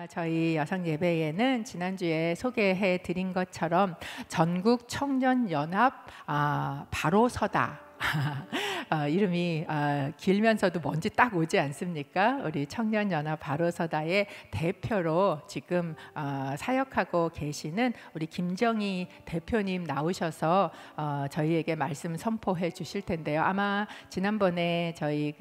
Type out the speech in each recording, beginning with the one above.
저희 여성 예배에는 지난주에 소개해 드린 것처럼 전국 청년연합 바로 서다 이름이 길면서도 뭔지 딱 오지 않습니까? 우리 청년연합 바로 서다의 대표로 지금 사역하고 계시는 우리 김정희 대표님 나오셔서 저희에게 말씀 선포해 주실 텐데요. 아마 지난번에 저희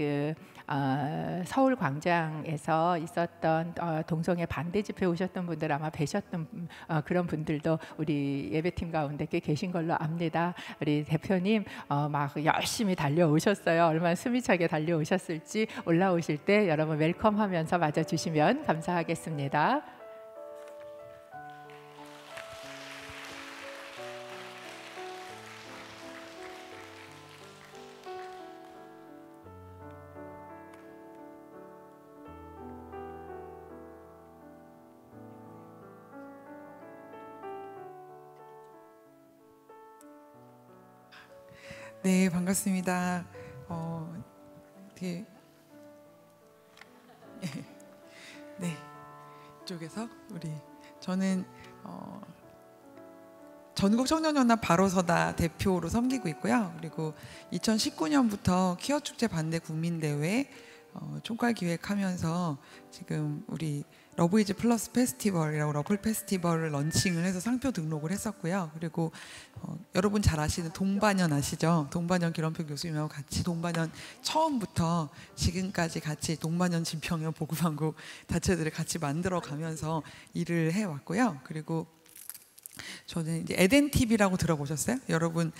서울 광장에서 있었던 동성애 반대 집회 오셨던 분들 아마 뵈셨던 그런 분들도 우리 예배팀 가운데 꽤 계신 걸로 압니다. 우리 대표님 막 열심히 달려오셨어요. 얼마나 숨이 차게 달려오셨을지 올라오실 때 여러분 웰컴하면서 맞아주시면 감사하겠습니다. 네, 반갑습니다. 네, 이쪽에서 저는 전국 청년연합 바로서다 대표로 섬기고 있고요. 그리고 2019년부터 퀴어 축제 반대 국민대회 총괄 기획하면서 지금 우리 러브이즈 플러스 페스티벌이라고 러플 페스티벌을 런칭을 해서 상표 등록을 했었고요. 그리고 여러분 잘 아시는 동반연 아시죠? 동반연 기런표 교수님하고 같이 동반연 처음부터 지금까지 같이 동반연 진평연 보급왕국 자체들을 같이 만들어 가면서 일을 해왔고요. 그리고 저는 이제 에덴 TV라고 들어보셨어요? 여러분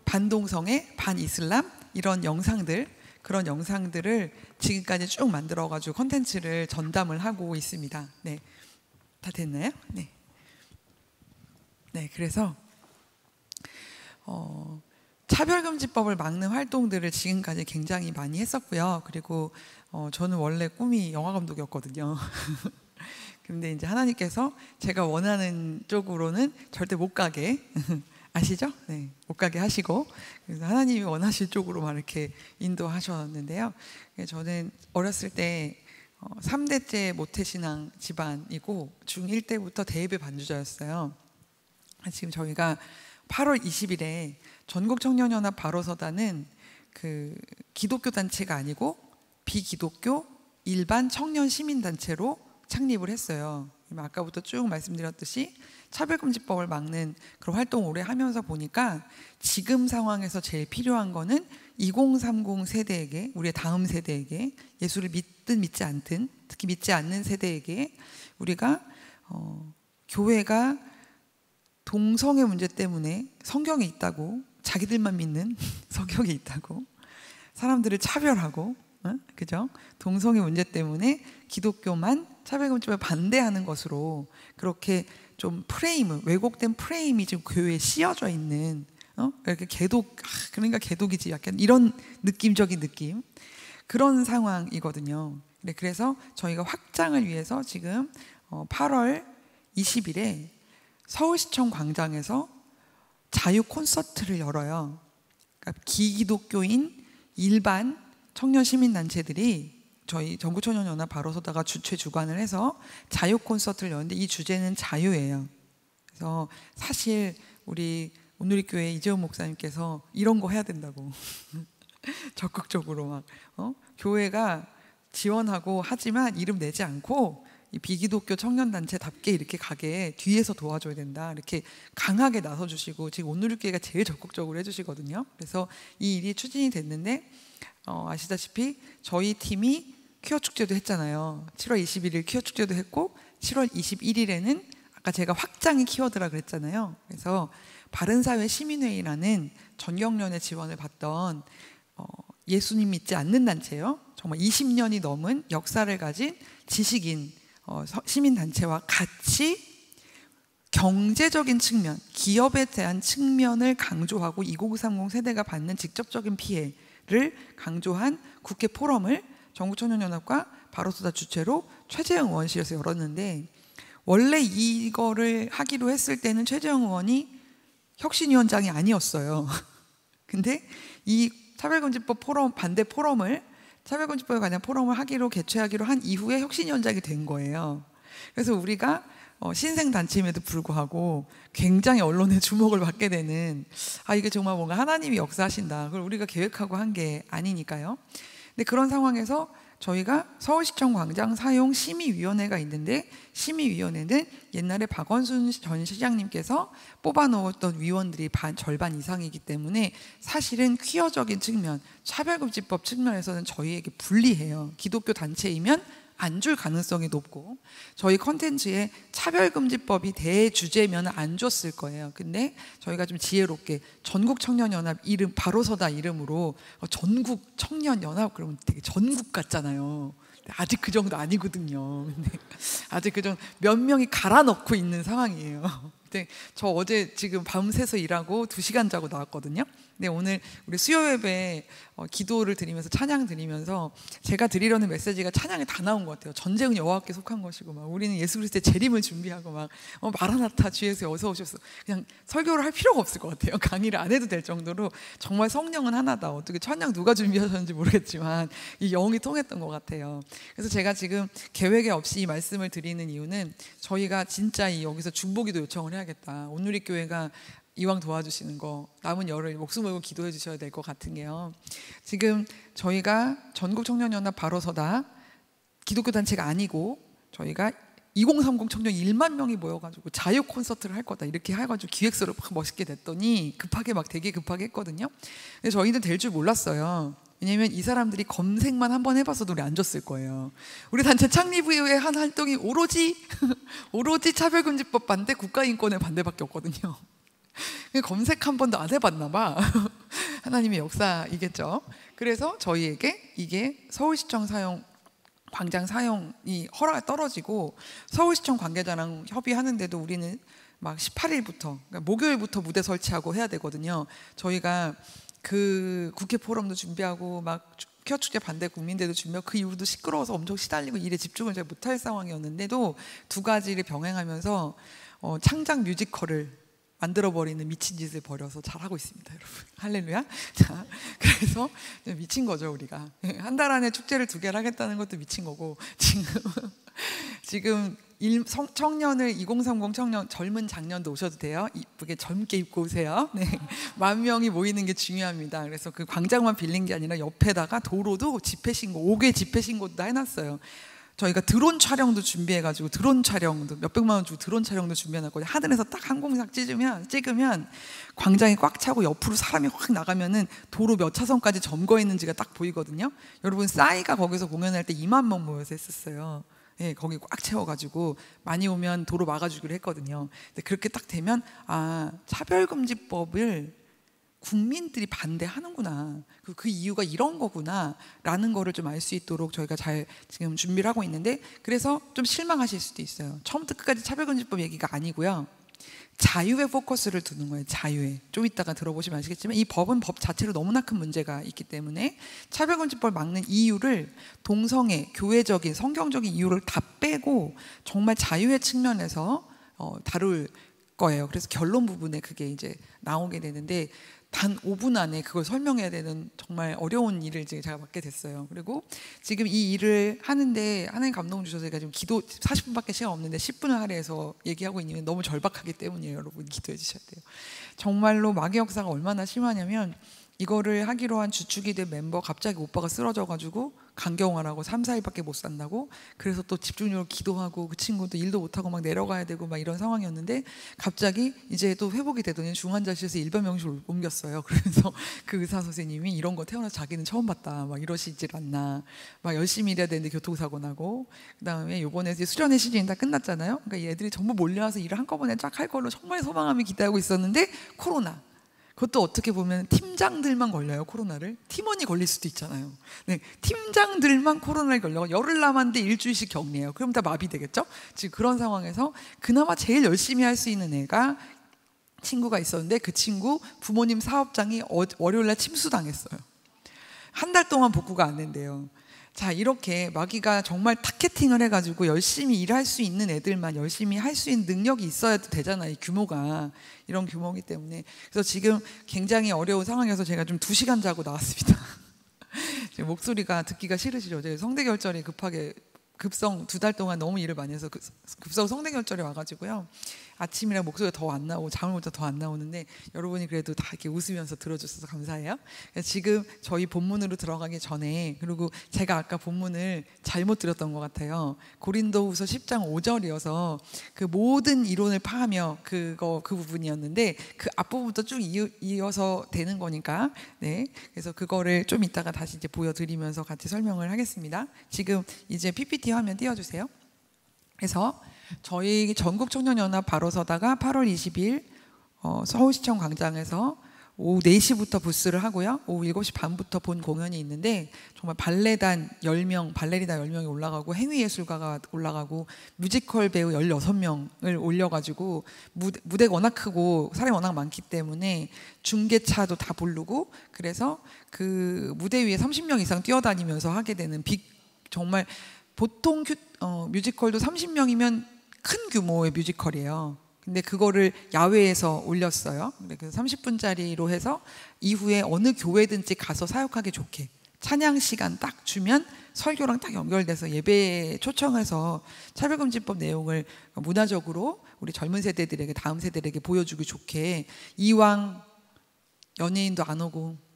반동성애, 반이슬람 이런 영상들 그런 영상들을 지금까지 쭉 만들어가지고 컨텐츠를 전담을 하고 있습니다. 네, 다 됐나요? 네. 네, 그래서 차별금지법을 막는 활동들을 지금까지 굉장히 많이 했었고요. 그리고 저는 원래 꿈이 영화감독이었거든요. 근데 이제 하나님께서 제가 원하는 쪽으로는 절대 못 가게 아시죠? 네, 못 가게 하시고 그래서 하나님이 원하실 쪽으로 막 이렇게 인도하셨는데요. 저는 어렸을 때 3대째 모태신앙 집안이고 중1 때부터 대예배 반주자였어요. 지금 저희가 8월 20일에 전국청년연합 바로서다는 그 기독교 단체가 아니고 비기독교 일반 청년 시민단체로 창립을 했어요. 아까부터 쭉 말씀드렸듯이 차별금지법을 막는 그런 활동을 오래 하면서 보니까 지금 상황에서 제일 필요한 거는 2030 세대에게 우리의 다음 세대에게 예수를 믿든 믿지 않든 특히 믿지 않는 세대에게 우리가 교회가 동성애 문제 때문에 성경에 있다고 자기들만 믿는 성경에 있다고 사람들을 차별하고 그죠? 동성애 문제 때문에 기독교만 차별금지법에 반대하는 것으로 그렇게 좀 프레임을 왜곡된 프레임이 지금 교회에 씌어져 있는 이렇게 그러니까 개독이지 약간 이런 느낌적인 느낌 그런 상황이거든요. 그래서 저희가 확장을 위해서 지금 8월 20일에 서울시청 광장에서 자유 콘서트를 열어요. 그러니까 기기독교인 일반 청년 시민단체들이 저희 전국청년연합 바로서다가 주최 주관을 해서 자유 콘서트를 여는데 이 주제는 자유예요. 그래서 사실 우리 온누리교회 이재훈 목사님께서 이런 거 해야 된다고 적극적으로 막 교회가 지원하고 하지만 이름 내지 않고 이 비기독교 청년단체답게 이렇게 가게 뒤에서 도와줘야 된다 이렇게 강하게 나서주시고 지금 온누리교회가 제일 적극적으로 해주시거든요. 그래서 이 일이 추진이 됐는데 아시다시피 저희 팀이 퀴어 축제도 했잖아요. 7월 21일 퀴어 축제도 했고 7월 21일에는 아까 제가 확장이 키워드라 그랬잖아요. 그래서 바른사회 시민회의라는 전경련의 지원을 받던 예수님 믿지 않는 단체예요. 정말 20년이 넘은 역사를 가진 지식인 시민단체와 같이 경제적인 측면, 기업에 대한 측면을 강조하고 2030 세대가 받는 직접적인 피해를 강조한 국회 포럼을 전국청년연합과 바로서다 주최로 최재형 의원실에서 열었는데 원래 이거를 하기로 했을 때는 최재형 의원이 혁신위원장이 아니었어요. 근데 이 차별금지법 포럼 반대 포럼을 차별금지법에 관한 포럼을 개최하기로 한 이후에 혁신위원장이 된 거예요. 그래서 우리가 신생 단체임에도 불구하고 굉장히 언론의 주목을 받게 되는, 이게 정말 뭔가 하나님이 역사하신다, 그걸 우리가 계획하고 한 게 아니니까요. 근데 그런 상황에서 저희가 서울시청 광장 사용 심의위원회가 있는데, 심의위원회는 옛날에 박원순 전 시장님께서 뽑아놓았던 위원들이 절반 이상이기 때문에 사실은 퀴어적인 측면, 차별금지법 측면에서는 저희에게 불리해요. 기독교 단체이면 안 줄 가능성이 높고, 저희 컨텐츠에 차별금지법이 대주제면 안 줬을 거예요. 근데 저희가 좀 지혜롭게 전국청년연합 이름, 바로서다 이름으로 전국청년연합, 그러면 되게 전국 같잖아요. 아직 그 정도 아니거든요. 근데 아직 그 정도 몇 명이 갈아 넣고 있는 상황이에요. 근데 저 어제 지금 밤새서 일하고 2시간 자고 나왔거든요. 근데 오늘 우리 수요 예배 기도를 드리면서, 찬양 드리면서 제가 드리려는 메시지가 찬양에 다 나온 것 같아요. 전쟁은 여호와께 속한 것이고, 막 우리는 예수 그리스도의 재림을 준비하고, 막 마라나타 주 예수 어서 오셨어. 그냥 설교를 할 필요가 없을 것 같아요. 강의를 안 해도 될 정도로 정말 성령은 하나다. 어떻게 찬양 누가 준비하셨는지 모르겠지만 이 영이 통했던 것 같아요. 그래서 제가 지금 계획에 없이 이 말씀을 드리는 이유는, 저희가 진짜 여기서 중보기도 요청을 해야겠다. 온누리 교회가 이왕 도와주시는 거 남은 열흘 목숨 걸고 기도해 주셔야 될 것 같은 게요, 지금 저희가 전국청년연합 바로서다 기독교 단체가 아니고, 저희가 2030 청년 1만 명이 모여가지고 자유 콘서트를 할 거다, 이렇게 해가지고 기획서를 막 멋있게 냈더니 급하게 막 되게 급하게 했거든요. 근데 저희는 될 줄 몰랐어요. 왜냐면 이 사람들이 검색만 한번 해봤어도 우리 안 줬을 거예요. 우리 단체 창립 이후에 한 활동이 오로지 차별금지법 반대, 국가인권의 반대밖에 없거든요. 검색 한 번도 안 해봤나 봐. 하나님의 역사이겠죠. 그래서 저희에게 이게 서울시청 사용, 광장 사용이 허락이 떨어지고, 서울시청 관계자랑 협의하는데도 우리는 막 18일부터, 그러니까 목요일부터 무대 설치하고 해야 되거든요. 저희가 그 국회 포럼도 준비하고, 막 퀴어 축제 반대 국민대도 준비하고, 그 이후로도 시끄러워서 엄청 시달리고 일에 집중을 잘 못할 상황이었는데도 두 가지를 병행하면서 창작 뮤지컬을 만들어버리는 미친 짓을 벌여서 잘하고 있습니다, 여러분. 할렐루야. 자, 그래서 미친 거죠, 우리가. 한 달 안에 축제를 2개를 하겠다는 것도 미친 거고, 지금 청년을 2030 청년, 젊은 장년도 오셔도 돼요. 이쁘게 젊게 입고 오세요. 네. 10,000명이 모이는 게 중요합니다. 그래서 그 광장만 빌린 게 아니라 옆에다가 도로도 집회 신고, 5개 집회 신고도 다 해놨어요. 저희가 드론 촬영도 준비해가지고, 드론 촬영도 몇백만 원 주고 드론 촬영도 준비해놨거든요. 하늘에서 딱 항공샷 찍으면 광장이 꽉 차고 옆으로 사람이 확 나가면은 도로 몇 차선까지 점거했는지가 딱 보이거든요. 여러분, 싸이가 거기서 공연할 때 2만 명 모여서 했었어요. 예, 거기 꽉 채워가지고 많이 오면 도로 막아주기로 했거든요. 근데 그렇게 딱 되면, 차별금지법을 국민들이 반대하는구나, 그 이유가 이런 거구나 라는 거를 좀 알 수 있도록 저희가 잘 지금 준비를 하고 있는데, 그래서 좀 실망하실 수도 있어요. 처음부터 끝까지 차별금지법 얘기가 아니고요, 자유에 포커스를 두는 거예요. 자유에. 좀 이따가 들어보시면 아시겠지만 이 법은 법 자체로 너무나 큰 문제가 있기 때문에 차별금지법을 막는 이유를 동성애, 교회적인, 성경적인 이유를 다 빼고 정말 자유의 측면에서 다룰 거예요. 그래서 결론 부분에 그게 이제 나오게 되는데, 단 5분 안에 그걸 설명해야 되는 정말 어려운 일을 제가 맡게 됐어요. 그리고 지금 이 일을 하는데 하나님 감동 주셔서 제가 지금 기도 40분밖에 시간 없는데 10분을 할애해서 얘기하고 있는 건 너무 절박하기 때문이에요. 여러분, 기도해 주셔야 돼요. 정말로 마귀 역사가 얼마나 심하냐면, 이거를 하기로 한 주축이 된 멤버 갑자기 오빠가 쓰러져가지고 간경화라고 3, 4일밖에 못 산다고, 그래서 또 집중력으로 기도하고, 그 친구도 일도 못하고 막 내려가야 되고 막 이런 상황이었는데, 갑자기 이제 또 회복이 되더니 중환자실에서 일반병실로 옮겼어요. 그래서 그 의사 선생님이 이런 거 태어나서 자기는 처음 봤다, 막 이러시질 않나, 막 열심히 일해야 되는데 교통사고 나고, 그 다음에 요번에 이제 수련회 시즌이 다 끝났잖아요. 그러니까 얘들이 전부 몰려와서 일을 한꺼번에 쫙 할 걸로 정말 소망하며 기대하고 있었는데, 코로나. 그것도 어떻게 보면 팀장들만 걸려요, 코로나를. 팀원이 걸릴 수도 있잖아요. 네, 팀장들만 코로나에 걸려 열흘 남았는데 일주일씩 격리해요. 그럼 다 마비되겠죠? 지금 그런 상황에서 그나마 제일 열심히 할 수 있는 애가, 친구가 있었는데, 그 친구 부모님 사업장이 월요일날 침수당했어요. 한 달 동안 복구가 안 된대요. 자, 이렇게 마귀가 정말 타겟팅을 해가지고 열심히 일할 수 있는 애들만 열심히 할 수 있는 능력이 있어야 되잖아요. 이 규모가 이런 규모이기 때문에. 그래서 지금 굉장히 어려운 상황에서 제가 좀 2시간 자고 나왔습니다. 목소리가 듣기가 싫으시죠? 제가 성대결절이 급하게 급성 2달 동안 너무 일을 많이 해서 급성 성대결절이 와가지고요. 아침이라 목소리가 더 안 나오고 잠을 못 자 더 안 나오는데 여러분이 그래도 다 이렇게 웃으면서 들어주셔서 감사해요. 지금 저희 본문으로 들어가기 전에, 그리고 제가 아까 본문을 잘못 드렸던 것 같아요. 고린도후서 10장 5절이어서 그 모든 이론을 파하며 그 부분이었는데 그 앞부분부터 쭉 이어서 되는 거니까, 네. 그래서 그거를 좀 이따가 다시 이제 보여드리면서 같이 설명을 하겠습니다. 지금 이제 PPT 화면 띄워주세요. 그래서 저희 전국청년연합 바로 서다가 8월 20일 서울시청 광장에서 오후 4시부터 부스를 하고요. 오후 7시 반부터 본 공연이 있는데 정말 발레단 10명, 발레리나 10명이 올라가고 행위예술가가 올라가고 뮤지컬 배우 16명을 올려가지고 무대가 워낙 크고 사람이 워낙 많기 때문에 중계차도 다 부르고, 그래서 그 무대 위에 30명 이상 뛰어다니면서 하게 되는 정말 보통 뮤지컬도 30명이면 큰 규모의 뮤지컬이에요. 근데 그거를 야외에서 올렸어요. 그래서 30분짜리로 해서 이후에 어느 교회든지 가서 사역하기 좋게 찬양 시간 딱 주면 설교랑 딱 연결돼서 예배에 초청해서 차별금지법 내용을 문화적으로 우리 젊은 세대들에게, 다음 세대들에게 보여주기 좋게, 이왕 연예인도 안 오고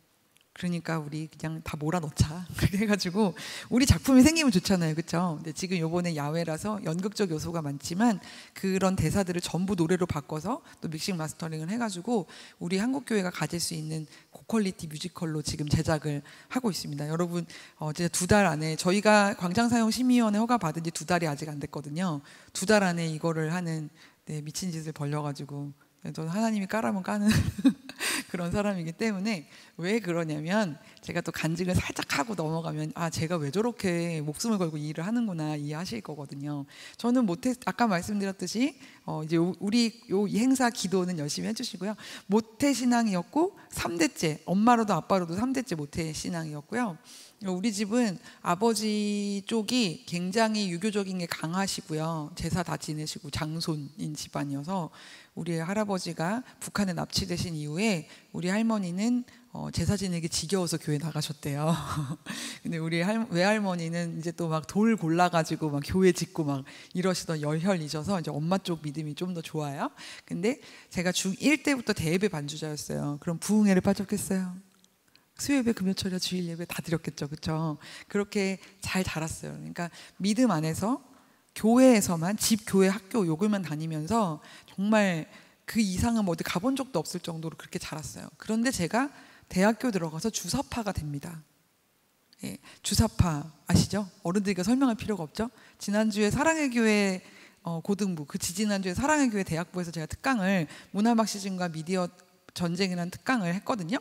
그러니까 우리 그냥 다 몰아넣자 그렇게 해가지고 우리 작품이 생기면 좋잖아요, 그렇죠? 근데 지금 요번에 야외라서 연극적 요소가 많지만 그런 대사들을 전부 노래로 바꿔서 또 믹싱 마스터링을 해가지고 우리 한국교회가 가질 수 있는 고퀄리티 뮤지컬로 지금 제작을 하고 있습니다. 여러분 이제 2달 안에, 저희가 광장사용심의위원회 허가 받은 지 2달이 아직 안 됐거든요. 2달 안에 이거를 하는, 네, 미친 짓을 벌려가지고, 저는 하나님이 까라면 까는 그런 사람이기 때문에, 왜 그러냐면 제가 또 간증을 살짝 하고 넘어가면 제가 왜 저렇게 목숨을 걸고 이 일을 하는구나 이해하실 거거든요. 저는 아까 말씀드렸듯이 이제 우리 이 행사 기도는 열심히 해주시고요. 모태신앙이었고 3대째, 엄마로도 아빠로도 3대째 모태신앙이었고요. 우리 집은 아버지 쪽이 굉장히 유교적인 게 강하시고요. 제사 다 지내시고 장손인 집안이어서 우리 할아버지가 북한에 납치되신 이후에 우리 할머니는 제사 지내기 지겨워서 교회 나가셨대요. 근데 우리 외할머니는 이제 또 막 돌 골라가지고 막 교회 짓고 막 이러시던 열혈이셔서 이제 엄마 쪽 믿음이 좀 더 좋아요. 근데 제가 중1 때부터 대예배 반주자였어요. 그럼 부흥회를 빠졌겠어요? 수요예배, 금요철야, 주일 예배 다 드렸겠죠, 그렇죠? 그렇게 잘 자랐어요. 그러니까 믿음 안에서 교회에서만, 집, 교회, 학교 요것만 다니면서 정말 그 이상은 어디 가본 적도 없을 정도로 그렇게 자랐어요. 그런데 제가 대학교 들어가서 주사파가 됩니다. 예, 주사파 아시죠? 어른들이니까 설명할 필요가 없죠? 지난주에 사랑의 교회 고등부, 그 지지난주에 사랑의 교회 대학부에서 제가 특강을, 문화막 시즌과 미디어 전쟁이라는 특강을 했거든요.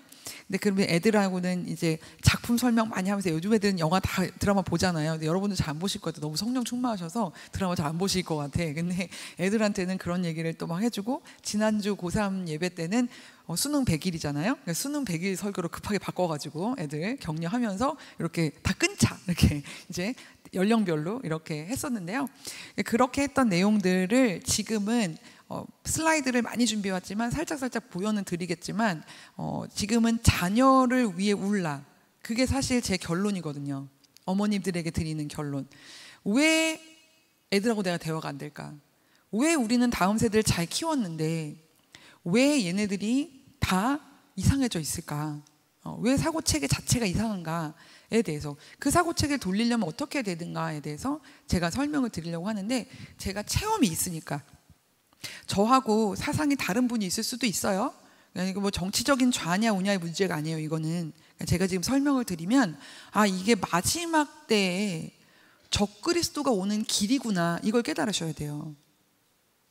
근데 그러면 애들하고는 이제 작품 설명 많이 하면서, 요즘 애들은 영화 다 드라마 보잖아요. 근데 여러분들 잘 안 보실 것 같아요. 너무 성령 충만하셔서 드라마 잘 안 보실 것 같아. 근데 애들한테는 그런 얘기를 또 막 해주고, 지난주 고3 예배 때는 수능 100일이잖아요. 그러니까 수능 100일 설교로 급하게 바꿔가지고 애들 격려하면서 이렇게 다 끊자, 이렇게 이제 연령별로 이렇게 했었는데요. 그렇게 했던 내용들을 지금은 슬라이드를 많이 준비해 왔지만 살짝 보여는 드리겠지만, 지금은 자녀를 위해 울라, 그게 사실 제 결론이거든요. 어머님들에게 드리는 결론. 왜 애들하고 내가 대화가 안 될까? 왜 우리는 다음 세대를 잘 키웠는데 왜 얘네들이 다 이상해져 있을까? 왜 사고체계 자체가 이상한가에 대해서, 그 사고체계를 돌리려면 어떻게 해야 되는가에 대해서 제가 설명을 드리려고 하는데, 제가 체험이 있으니까. 저하고 사상이 다른 분이 있을 수도 있어요. 이거 뭐 정치적인 좌냐 우냐의 문제가 아니에요. 이거는 제가 지금 설명을 드리면 이게 마지막 때에 적그리스도가 오는 길이구나, 이걸 깨달으셔야 돼요.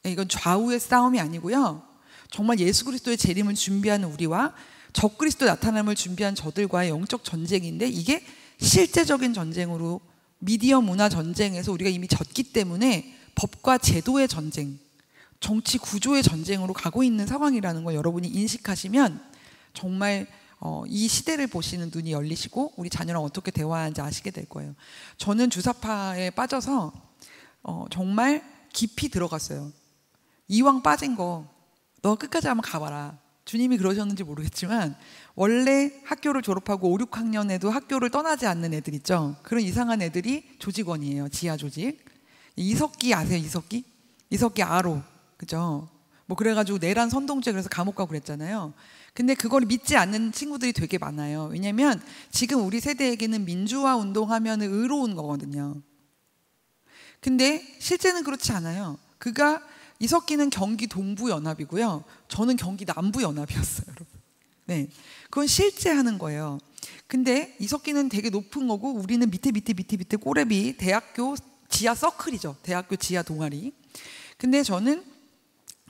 이건 좌우의 싸움이 아니고요. 정말 예수 그리스도의 재림을 준비하는 우리와 적그리스도 나타남을 준비한 저들과의 영적 전쟁인데, 이게 실제적인 전쟁으로, 미디어 문화 전쟁에서 우리가 이미 졌기 때문에 법과 제도의 전쟁, 정치 구조의 전쟁으로 가고 있는 상황이라는 걸 여러분이 인식하시면 정말 이 시대를 보시는 눈이 열리시고 우리 자녀랑 어떻게 대화하는지 아시게 될 거예요. 저는 주사파에 빠져서 정말 깊이 들어갔어요. 이왕 빠진 거 너 끝까지 한번 가봐라. 주님이 그러셨는지 모르겠지만 원래 학교를 졸업하고 5, 6학년에도 학교를 떠나지 않는 애들 있죠. 그런 이상한 애들이 조직원이에요. 지하 조직. 이석기 아세요? 이석기? 이석기 아로. 그죠? 뭐 그래가지고 내란 선동죄 그래서 감옥 가고 그랬잖아요. 근데 그걸 믿지 않는 친구들이 되게 많아요. 왜냐면 지금 우리 세대에게는 민주화 운동하면 의로운 거거든요. 근데 실제는 그렇지 않아요. 이석기는 경기 동부연합이고요. 저는 경기 남부연합이었어요, 여러분. 네, 그건 실제 하는 거예요. 근데 이석기는 되게 높은 거고 우리는 밑에 꼬레비 대학교 지하 서클이죠. 대학교 지하 동아리. 근데 저는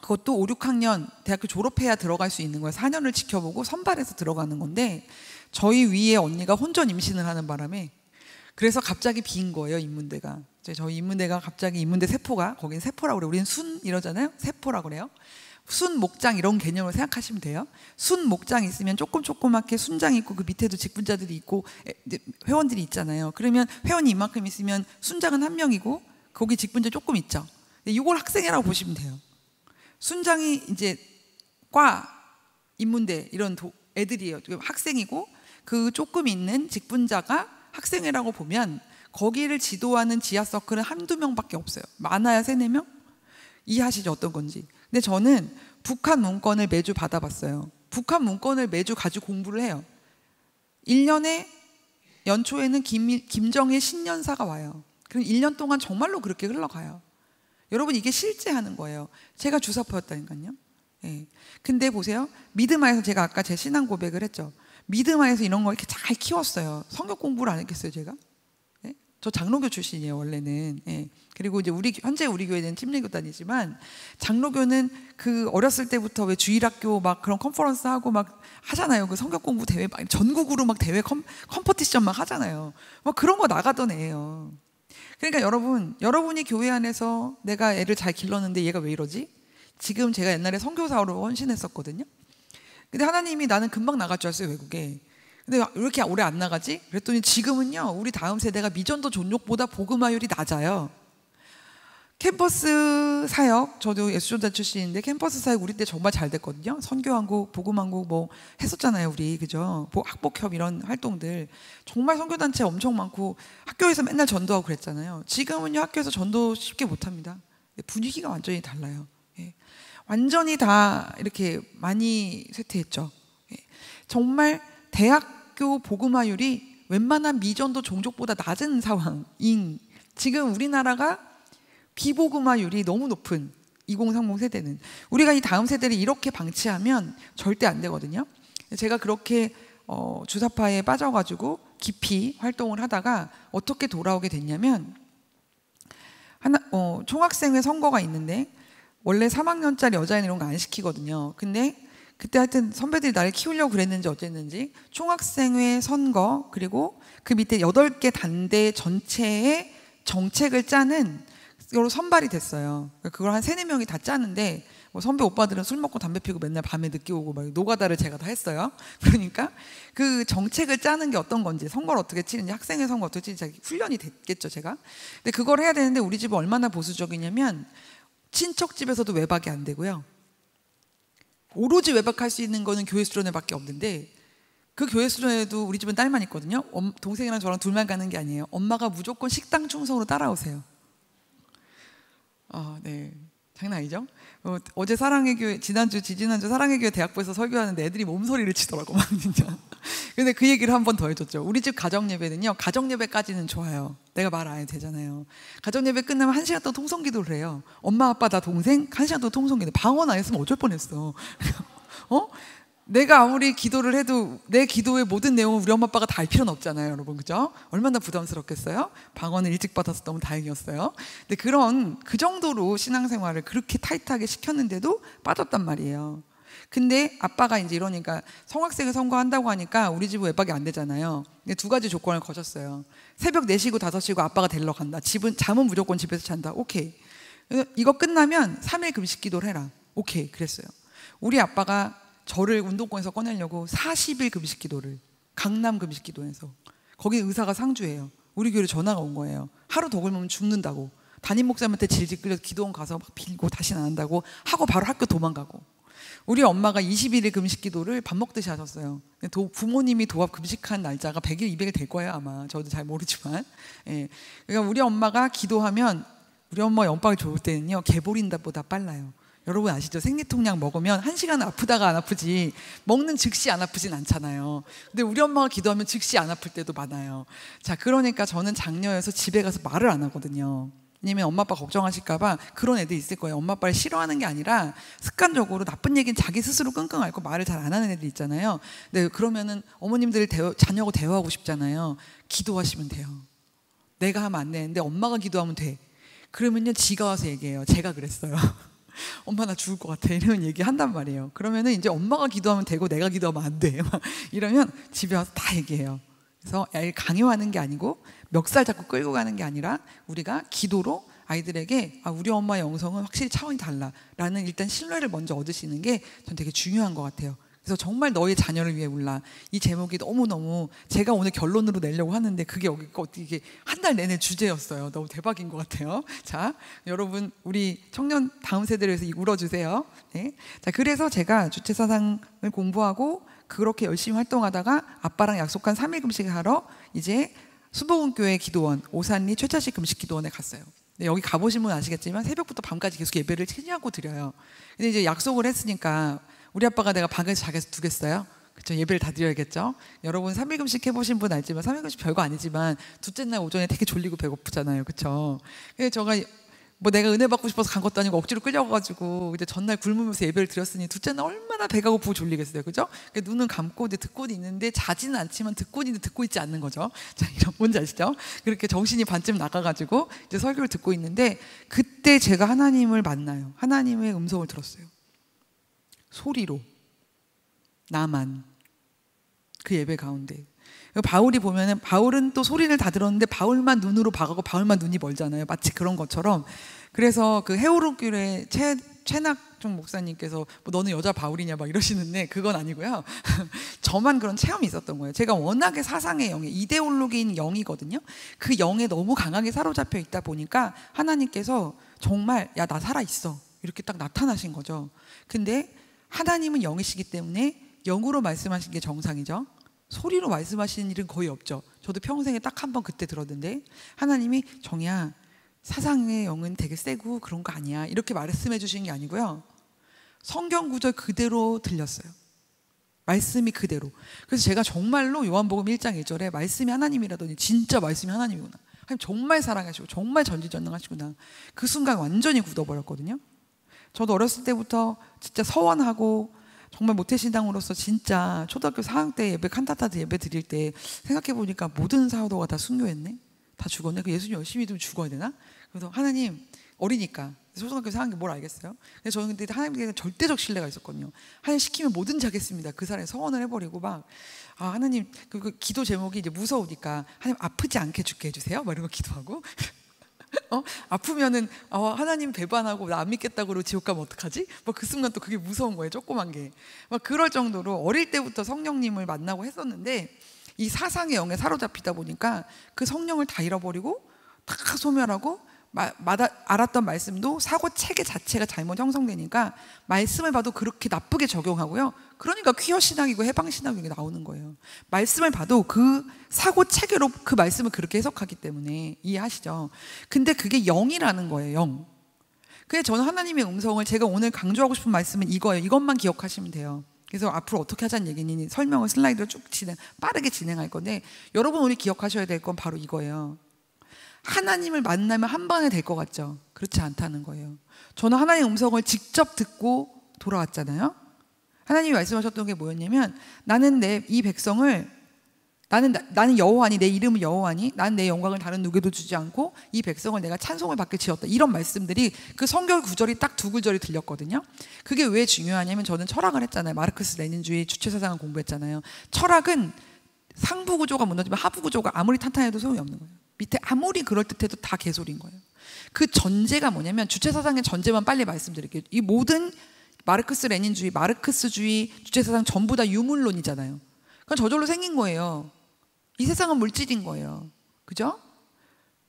그것도 5, 6학년 대학교 졸업해야 들어갈 수 있는 거예요. 4년을 지켜보고 선발해서 들어가는 건데 저희 위에 언니가 혼전 임신을 하는 바람에 그래서 갑자기 빈 거예요, 인문대가. 저희 인문대가 갑자기 인문대 세포가, 거기는 세포라고 그래요. 우리는 순 이러잖아요. 세포라고 그래요. 순 목장 이런 개념으로 생각하시면 돼요. 순 목장 있으면 조그맣게 순장 있고 그 밑에도 직분자들이 있고 회원들이 있잖아요. 그러면 회원이 이만큼 있으면 순장은 한 명이고 거기 직분자 조금 있죠. 이걸 학생회라고 보시면 돼요. 순장이 이제 과, 인문대 이런 애들이에요. 학생이고 그 조금 있는 직분자가 학생회라고 보면 거기를 지도하는 지하 서클은 한두 명밖에 없어요. 많아야 3, 4명? 이해하시죠? 어떤 건지. 근데 저는 북한 문건을 매주 받아봤어요. 북한 문건을 매주 가지고 공부를 해요. 1년에 연초에는 김정일 신년사가 와요. 그럼 1년 동안 정말로 그렇게 흘러가요. 여러분 이게 실제 하는 거예요. 제가 주사파였다니까요. 예. 근데 보세요. 미드마에서 제가 아까 제 신앙 고백을 했죠. 미드마에서 이런 거 이렇게 잘 키웠어요. 성경 공부를 안 했겠어요, 제가? 예? 저 장로교 출신이에요, 원래는. 예. 그리고 이제 현재 우리 교회는 침례교 다니지만 장로교는 그 어렸을 때부터 왜 주일학교 막 그런 컨퍼런스 하고 막 하잖아요. 그 성경 공부 대회 막 전국으로 막 대회 컴퍼티션 막 하잖아요. 막 그런 거 나가던 애예요. 그러니까 여러분이 교회 안에서 내가 애를 잘 길렀는데 얘가 왜 이러지? 지금 제가 옛날에 선교사로 헌신했었거든요. 근데 하나님이 나는 금방 나갈 줄 알았어요, 외국에. 근데 왜 이렇게 오래 안 나가지? 그랬더니 지금은요, 우리 다음 세대가 미전도 존욕보다 복음화율이 낮아요. 캠퍼스 사역, 저도 예수전자 출신인데 캠퍼스 사역 우리 때 정말 잘 됐거든요. 선교한국, 복음한국 뭐 했었잖아요, 우리. 그죠? 학복협 이런 활동들. 정말 선교단체 엄청 많고 학교에서 맨날 전도하고 그랬잖아요. 지금은요, 학교에서 전도 쉽게 못합니다. 분위기가 완전히 달라요. 예. 완전히 다 이렇게 많이 쇠퇴했죠. 예. 정말 대학교 복음화율이 웬만한 미전도 종족보다 낮은 상황인 지금 우리나라가 비복음화율이 너무 높은 2030 세대는 우리가 이 다음 세대를 이렇게 방치하면 절대 안 되거든요. 제가 그렇게 주사파에 빠져가지고 깊이 활동을 하다가 어떻게 돌아오게 됐냐면 총학생회 선거가 있는데 원래 3학년짜리 여자애는 이런 거 안 시키거든요. 근데 그때 하여튼 선배들이 나를 키우려고 그랬는지 어쨌는지 총학생회 선거 그리고 그 밑에 8개 단대 전체의 정책을 짜는 이걸로 선발이 됐어요. 그걸 한 3, 4명이 다 짜는데 뭐 선배 오빠들은 술 먹고 담배 피우고 맨날 밤에 늦게 오고 막 노가다를 제가 다 했어요. 그러니까 그 정책을 짜는 게 어떤 건지 선거를 어떻게 치는지 학생회 선거 어떻게 치는지 훈련이 됐겠죠, 제가. 근데 그걸 해야 되는데 우리 집은 얼마나 보수적이냐면 친척 집에서도 외박이 안 되고요. 오로지 외박할 수 있는 거는 교회 수련회밖에 없는데 그 교회 수련회도 우리 집은 딸만 있거든요. 동생이랑 저랑 둘만 가는 게 아니에요. 엄마가 무조건 식당 충성으로 따라오세요. 네. 장난 아니죠? 어제 사랑의 교회, 지지난주 사랑의 교회 대학부에서 설교하는데 애들이 몸소리를 치더라고, 막 진짜. 근데 그 얘기를 한 번 더 해줬죠. 우리 집 가정예배는요, 가정예배까지는 좋아요. 내가 말 안 해도 되잖아요. 가정예배 끝나면 1시간 동안 통성기도를 해요. 엄마, 아빠, 나 동생, 1시간 동안 통성기도. 방언 안 했으면 어쩔 뻔했어. 내가 아무리 기도를 해도 내 기도의 모든 내용을 우리 엄마 아빠가 다 알 필요는 없잖아요, 여러분. 그죠? 얼마나 부담스럽겠어요? 방언을 일찍 받아서 너무 다행이었어요. 근데 그 정도로 신앙생활을 그렇게 타이트하게 시켰는데도 빠졌단 말이에요. 근데 아빠가 이제 이러니까 성학생을 선거한다고 하니까 우리 집은 외박이 안 되잖아요. 근데 2가지 조건을 거셨어요. 새벽 4시고 5시고 아빠가 데리러 간다. 잠은 무조건 집에서 잔다. 오케이. 이거 끝나면 3일 금식 기도를 해라. 오케이. 그랬어요. 우리 아빠가 저를 운동권에서 꺼내려고 40일 금식 기도를 강남 금식 기도에서 거기 의사가 상주예요. 우리 교회로 전화가 온 거예요. 하루 더 굶으면 죽는다고. 담임 목사님한테 질질 끌려서 기도원 가서 막 빌고 다시는 안 한다고 하고 바로 학교 도망가고. 우리 엄마가 21일 금식 기도를 밥 먹듯이 하셨어요. 부모님이 도합 금식한 날짜가 100일, 200일 될 거예요 아마. 저도 잘 모르지만. 예. 그러니까 우리 엄마가 기도하면 우리 엄마 연방이 좋을 때는요 개보린다보다 빨라요. 여러분 아시죠? 생리통약 먹으면 1시간 아프다가 안 아프지 먹는 즉시 안 아프진 않잖아요. 근데 우리 엄마가 기도하면 즉시 안 아플 때도 많아요. 자, 그러니까 저는 장녀여서 집에 가서 말을 안 하거든요. 왜냐면 엄마 아빠 걱정하실까 봐. 그런 애들 있을 거예요. 엄마 아빠를 싫어하는 게 아니라 습관적으로 나쁜 얘기는 자기 스스로 끙끙 앓고 말을 잘 안 하는 애들 있잖아요. 근데 그러면은 어머님들 자녀하고 대화하고 싶잖아요. 기도하시면 돼요. 내가 하면 안 되는데 엄마가 기도하면 돼. 그러면요 지가 와서 얘기해요. 제가 그랬어요. 엄마 나 죽을 것 같아 이런 얘기 한단 말이에요. 그러면은 이제 엄마가 기도하면 되고 내가 기도하면 안 돼. 이러면 집에 와서 다 얘기해요. 그래서 강요하는 게 아니고 멱살 잡고 끌고 가는 게 아니라 우리가 기도로 아이들에게 우리 엄마의 영성은 확실히 차원이 달라라는 일단 신뢰를 먼저 얻으시는 게 전 되게 중요한 것 같아요. 그래서 정말 너의 자녀를 위해 울라. 이 제목이 너무너무 제가 오늘 결론으로 내려고 하는데 그게 어떻게 한 달 내내 주제였어요. 너무 대박인 것 같아요. 자, 여러분 우리 청년 다음 세대를 위해서 울어주세요. 네. 자, 그래서 제가 주체사상을 공부하고 그렇게 열심히 활동하다가 아빠랑 약속한 3일 금식을 하러 이제 수복음교회 기도원 오산리 최차식 금식기도원에 갔어요. 여기 가보시면 아시겠지만 새벽부터 밤까지 계속 예배를 치지 않고 드려요. 근데 이제 약속을 했으니까 우리 아빠가 내가 방에서 자게서 두겠어요? 그렇죠? 예배를 다 드려야겠죠? 여러분 3일 금식 해보신 분 알지만 3일 금식 별거 아니지만 둘째 날 오전에 되게 졸리고 배고프잖아요. 그렇죠? 그래서 제가 뭐 내가 은혜 받고 싶어서 간 것도 아니고 억지로 끌려가가지고 이제 전날 굶으면서 예배를 드렸으니 둘째 날 얼마나 배가 고프고 졸리겠어요. 그죠? 눈은 감고 이제 듣고는 있는데 자지는 않지만 듣고는 있는데 듣고 있지 않는 거죠. 자, 이런 뭔지 아시죠? 그렇게 정신이 반쯤 나가가지고 이제 설교를 듣고 있는데 그때 제가 하나님을 만나요. 하나님의 음성을 들었어요. 소리로 나만 그 예배 가운데. 바울이 보면은 바울은 또 소리를 다 들었는데 바울만 눈으로 봐가고 바울만 눈이 멀잖아요. 마치 그런 것처럼. 그래서 그 헤오르길의 최낙종 목사님께서 뭐 너는 여자 바울이냐 막 이러시는데 그건 아니고요. 저만 그런 체험이 있었던 거예요. 제가 워낙에 사상의 영에 이데올로기인 영이거든요. 그 영에 너무 강하게 사로잡혀 있다 보니까 하나님께서 정말 야 나 살아있어 이렇게 딱 나타나신 거죠. 근데 하나님은 영이시기 때문에 영으로 말씀하신 게 정상이죠. 소리로 말씀하시는 일은 거의 없죠. 저도 평생에 딱 한 번 그때 들었는데 하나님이 정이야 사상의 영은 되게 세고 그런 거 아니야 이렇게 말씀해 주신 게 아니고요. 성경 구절 그대로 들렸어요. 말씀이 그대로. 그래서 제가 정말로 요한복음 1장 1절에 말씀이 하나님이라더니 진짜 말씀이 하나님이구나. 하나님 정말 사랑하시고 정말 전지전능하시구나. 그 순간 완전히 굳어버렸거든요. 저도 어렸을 때부터 진짜 서원하고 정말 모태신앙으로서 진짜 초등학교 4학년 때 예배 칸타타 예배 드릴 때 생각해보니까 모든 사도가 다 순교했네. 다 죽었네. 그 예수님 열심히 믿으면 죽어야 되나? 그래서 하나님 어리니까 초등학교 4학년 뭘 알겠어요? 근데 저는 그때 하나님께 절대적 신뢰가 있었거든요. 하나님 시키면 뭐든지 하겠습니다. 그 사람이 서원을 해버리고 막 하나님 그 기도 제목이 이제 무서우니까 하나님 아프지 않게 죽게 해주세요. 막 이런 거 기도하고 아프면은 하나님 배반하고 나 안 믿겠다고 그러고 지옥 가면 어떡하지? 막 그 순간 또 그게 무서운 거예요. 조그만 게. 막 그럴 정도로 어릴 때부터 성령님을 만나고 했었는데 이 사상의 영에 사로잡히다 보니까 그 성령을 다 잃어버리고 다 소멸하고 알았던 말씀도 사고 체계 자체가 잘못 형성되니까 말씀을 봐도 그렇게 나쁘게 적용하고요. 그러니까 퀴어 신학이고 해방 신학이 나오는 거예요. 말씀을 봐도 그 사고 체계로 그 말씀을 그렇게 해석하기 때문에 이해하시죠? 근데 그게 영이라는 거예요. 영. 그래서 저는 하나님의 음성을 제가 오늘 강조하고 싶은 말씀은 이거예요. 이것만 기억하시면 돼요. 그래서 앞으로 어떻게 하자는 얘기니 설명을 슬라이드로 쭉 빠르게 진행할 건데 여러분 오늘 기억하셔야 될 건 바로 이거예요. 하나님을 만나면 한 방에 될 것 같죠? 그렇지 않다는 거예요. 저는 하나님의 음성을 직접 듣고 돌아왔잖아요. 하나님이 말씀하셨던 게 뭐였냐면 나는 이 백성을 나는 여호와니 내 이름은 여호와니 나는 내 영광을 다른 누구에도 주지 않고 이 백성을 내가 찬송을 받게 지었다. 이런 말씀들이 그 성경 구절이 딱 두 구절이 들렸거든요. 그게 왜 중요하냐면 저는 철학을 했잖아요. 마르크스 레닌주의 주체사상을 공부했잖아요. 철학은 상부 구조가 무너지면 하부 구조가 아무리 탄탄해도 소용이 없는 거예요. 밑에 아무리 그럴듯해도 다 개소리인 거예요. 그 전제가 뭐냐면 주체사상의 전제만 빨리 말씀드릴게요. 이 모든 마르크스 레닌주의, 마르크스주의, 주체사상 전부 다 유물론이잖아요. 그건 저절로 생긴 거예요. 이 세상은 물질인 거예요. 그죠?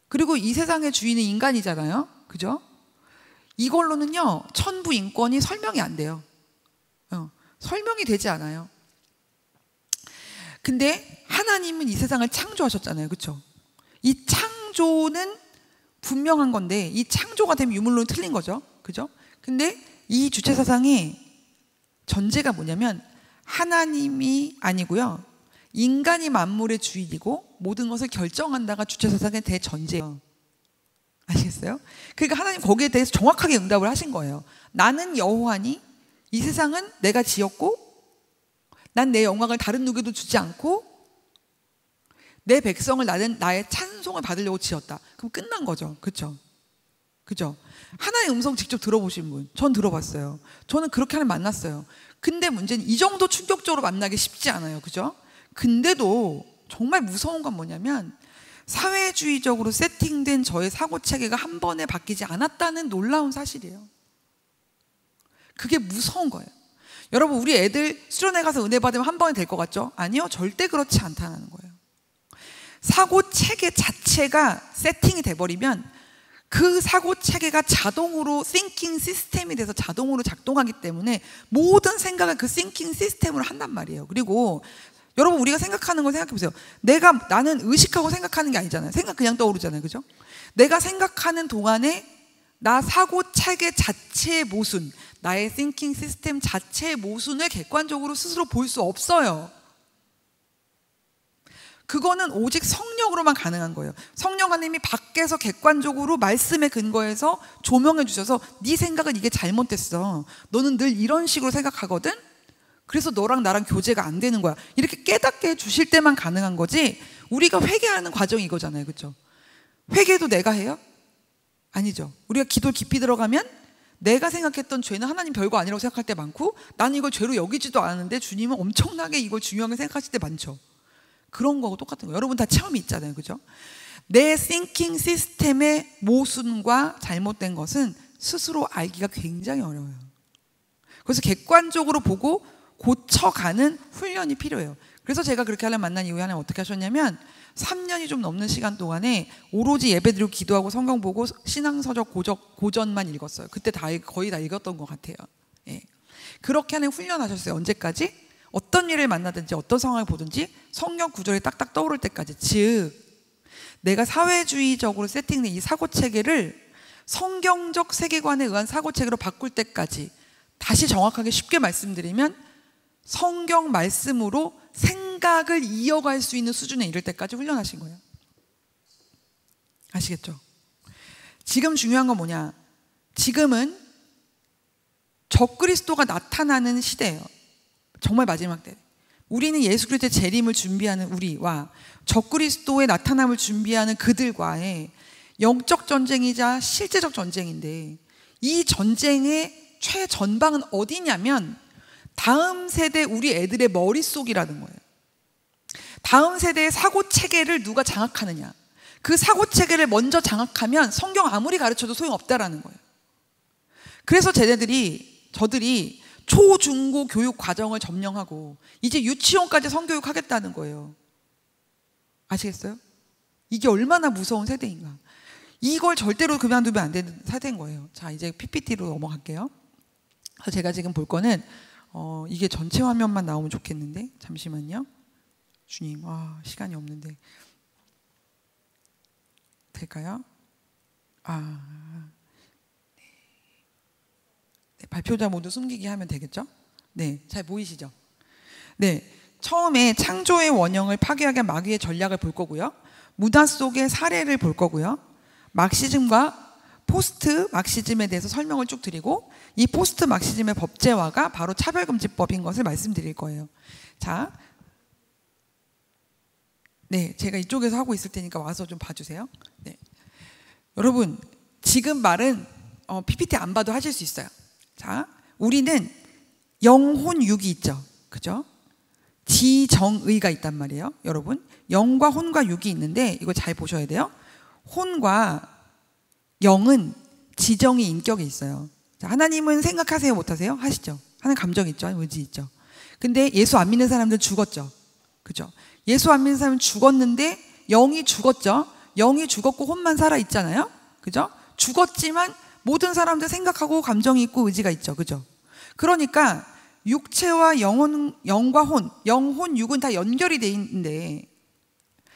그리고 이 세상의 주인은 인간이잖아요. 그죠? 이걸로는요 천부 인권이 설명이 안 돼요. 설명이 되지 않아요. 근데 하나님은 이 세상을 창조하셨잖아요. 그렇죠? 이 창조는 분명한 건데 이 창조가 되면 유물론은 틀린 거죠. 그죠? 근데 이 주체사상의 전제가 뭐냐면 하나님이 아니고요. 인간이 만물의 주인이고 모든 것을 결정한다가 주체사상의 대전제예요. 아시겠어요? 그러니까 하나님 거기에 대해서 정확하게 응답을 하신 거예요. 나는 여호와니 이 세상은 내가 지었고 난 내 영광을 다른 누구에도 주지 않고 내 백성을 나는 나의 찬송을 받으려고 지었다. 그럼 끝난 거죠. 그렇죠? 그죠? 하나님의 음성 직접 들어보신 분, 전 들어봤어요. 저는 그렇게 하나님 만났어요. 근데 문제는 이 정도 충격적으로 만나기 쉽지 않아요. 그죠? 근데도 정말 무서운 건 뭐냐면 사회주의적으로 세팅된 저의 사고체계가 한 번에 바뀌지 않았다는 놀라운 사실이에요. 그게 무서운 거예요. 여러분, 우리 애들 수련회 가서 은혜 받으면 한 번에 될 것 같죠? 아니요, 절대 그렇지 않다는 거예요. 사고체계 자체가 세팅이 돼버리면 그 사고체계가 자동으로 싱킹 시스템이 돼서 자동으로 작동하기 때문에 모든 생각을 그 싱킹 시스템으로 한단 말이에요. 그리고 여러분, 우리가 생각하는 걸 생각해 보세요. 나는 의식하고 생각하는 게 아니잖아요. 생각 그냥 떠오르잖아요. 그죠? 내가 생각하는 동안에 나 사고체계 자체의 모순, 나의 싱킹 시스템 자체의 모순을 객관적으로 스스로 볼 수 없어요. 그거는 오직 성령으로만 가능한 거예요. 성령 하나님이 밖에서 객관적으로 말씀에 근거해서 조명해 주셔서 네 생각은 이게 잘못됐어. 너는 늘 이런 식으로 생각하거든? 그래서 너랑 나랑 교제가 안 되는 거야. 이렇게 깨닫게 해 주실 때만 가능한 거지. 우리가 회개하는 과정이 이거잖아요. 그렇죠? 회개도 내가 해요? 아니죠. 우리가 기도 깊이 들어가면 내가 생각했던 죄는 하나님 별거 아니라고 생각할 때 많고 나는 이걸 죄로 여기지도 않았는데 주님은 엄청나게 이걸 중요하게 생각하실 때 많죠. 그런 거하고 똑같은 거예요. 여러분 다 체험이 있잖아요. 그죠? 내 싱킹 시스템의 모순과 잘못된 것은 스스로 알기가 굉장히 어려워요. 그래서 객관적으로 보고 고쳐가는 훈련이 필요해요. 그래서 제가 그렇게 하려면 만난 이후에 하나님 어떻게 하셨냐면 3년이 좀 넘는 시간 동안에 오로지 예배드리고 기도하고 성경 보고 신앙서적 고전만 읽었어요. 그때 거의 다 읽었던 것 같아요. 예. 그렇게 하는 훈련하셨어요. 언제까지? 어떤 일을 만나든지 어떤 상황을 보든지 성경 구절이 딱딱 떠오를 때까지. 즉 내가 사회주의적으로 세팅된 이 사고체계를 성경적 세계관에 의한 사고체계로 바꿀 때까지, 다시 정확하게 쉽게 말씀드리면 성경 말씀으로 생각을 이어갈 수 있는 수준에 이를 때까지 훈련하신 거예요. 아시겠죠? 지금 중요한 건 뭐냐? 지금은 적그리스도가 나타나는 시대예요. 정말 마지막 때. 우리는 예수 그리스도의 재림을 준비하는 우리와 적그리스도의 나타남을 준비하는 그들과의 영적 전쟁이자 실제적 전쟁인데, 이 전쟁의 최전방은 어디냐면 다음 세대 우리 애들의 머릿속이라는 거예요. 다음 세대의 사고체계를 누가 장악하느냐. 그 사고체계를 먼저 장악하면 성경 아무리 가르쳐도 소용없다라는 거예요. 그래서 저들이 초, 중, 고 교육 과정을 점령하고 이제 유치원까지 성교육 하겠다는 거예요. 아시겠어요? 이게 얼마나 무서운 세대인가. 이걸 절대로 그만두면 안 되는 세대인 거예요. 자, 이제 PPT로 넘어갈게요. 그래서 제가 지금 볼 거는 이게 전체 화면만 나오면 좋겠는데, 잠시만요. 주님, 시간이 없는데 될까요? 네, 발표자 모두 숨기기 하면 되겠죠? 네, 잘 보이시죠? 네, 처음에 창조의 원형을 파괴하기 위한 마귀의 전략을 볼 거고요. 문화 속의 사례를 볼 거고요. 막시즘과 포스트 막시즘에 대해서 설명을 쭉 드리고, 이 포스트 막시즘의 법제화가 바로 차별금지법인 것을 말씀드릴 거예요. 자, 네, 제가 이쪽에서 하고 있을 테니까 와서 좀 봐주세요. 네, 여러분 지금 말은 PPT 안 봐도 하실 수 있어요. 자, 우리는 영혼 육이 있죠, 그죠? 지정의가 있단 말이에요. 여러분, 영과 혼과 육이 있는데 이거 잘 보셔야 돼요. 혼과 영은 지정의 인격이 있어요. 자, 하나님은 생각하세요, 못하세요? 하시죠. 하는 감정 있죠, 의지 있죠. 근데 예수 안 믿는 사람들 죽었죠, 그죠? 예수 안 믿는 사람은 죽었는데 영이 죽었죠. 영이 죽었고 혼만 살아 있잖아요, 그죠? 죽었지만 모든 사람들 생각하고 감정이 있고 의지가 있죠, 그죠? 그러니까 육체와 영과 혼, 영혼, 육은 다 연결이 돼 있는데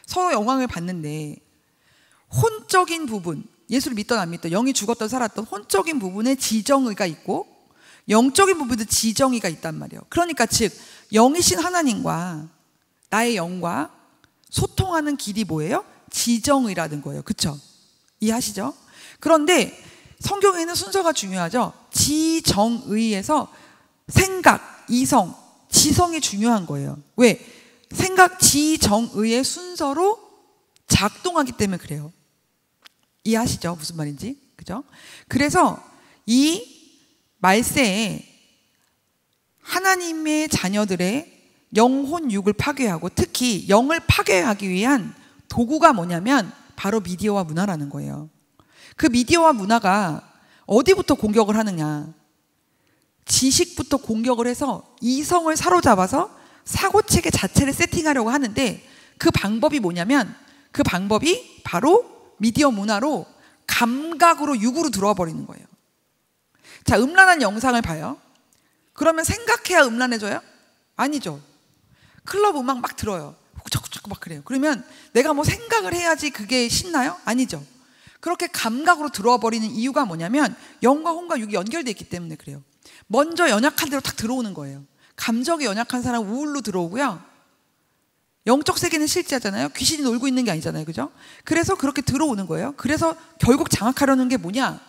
서로 영광을 받는데 혼적인 부분, 예수를 믿던 안 믿던, 영이 죽었던 살았던 혼적인 부분에 지정의가 있고 영적인 부분도 지정의가 있단 말이에요. 그러니까 즉 영이신 하나님과 나의 영과 소통하는 길이 뭐예요? 지정의라는 거예요. 그렇죠? 이해하시죠? 그런데 성경에는 순서가 중요하죠. 지정의에서 생각, 이성, 지성이 중요한 거예요. 왜? 생각, 지정의의 순서로 작동하기 때문에 그래요. 이해하시죠? 무슨 말인지? 그죠? 그래서 이 말세에 하나님의 자녀들의 영혼, 육을 파괴하고 특히 영을 파괴하기 위한 도구가 뭐냐면 바로 미디어와 문화라는 거예요. 그 미디어와 문화가 어디부터 공격을 하느냐? 지식부터 공격을 해서 이성을 사로잡아서 사고체계 자체를 세팅하려고 하는데 그 방법이 뭐냐면 그 방법이 바로 미디어 문화로 감각으로 육으로 들어와 버리는 거예요. 자, 음란한 영상을 봐요. 그러면 생각해야 음란해져요? 아니죠. 클럽 음악 막 들어요. 자꾸 막 그래요. 그러면 내가 뭐 생각을 해야지 그게 신나요? 아니죠. 그렇게 감각으로 들어와 버리는 이유가 뭐냐면 영과 혼과 육이 연결되어 있기 때문에 그래요. 먼저 연약한 대로 딱 들어오는 거예요. 감정이 연약한 사람은 우울로 들어오고요. 영적 세계는 실제하잖아요. 귀신이 놀고 있는 게 아니잖아요. 그죠? 그래서 그렇게 들어오는 거예요. 그래서 결국 장악하려는 게 뭐냐?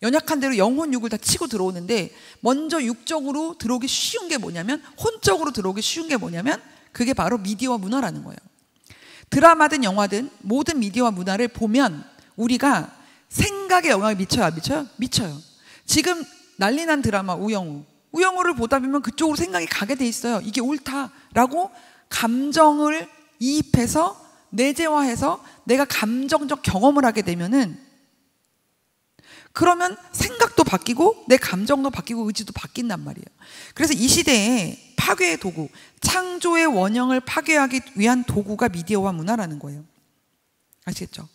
연약한 대로 영혼, 육을 다 치고 들어오는데 먼저 육적으로 들어오기 쉬운 게 뭐냐면 혼적으로 들어오기 쉬운 게 뭐냐면 그게 바로 미디어와 문화라는 거예요. 드라마든 영화든 모든 미디어와 문화를 보면 우리가 생각에 영향을 미쳐요? 안 미쳐요? 미쳐요. 지금 난리난 드라마 우영우를 보다 보면 그쪽으로 생각이 가게 돼 있어요. 이게 옳다라고 감정을 이입해서 내재화해서 내가 감정적 경험을 하게 되면은 그러면 생각도 바뀌고 내 감정도 바뀌고 의지도 바뀐단 말이에요. 그래서 이 시대에 파괴의 도구, 창조의 원형을 파괴하기 위한 도구가 미디어와 문화라는 거예요. 아시겠죠?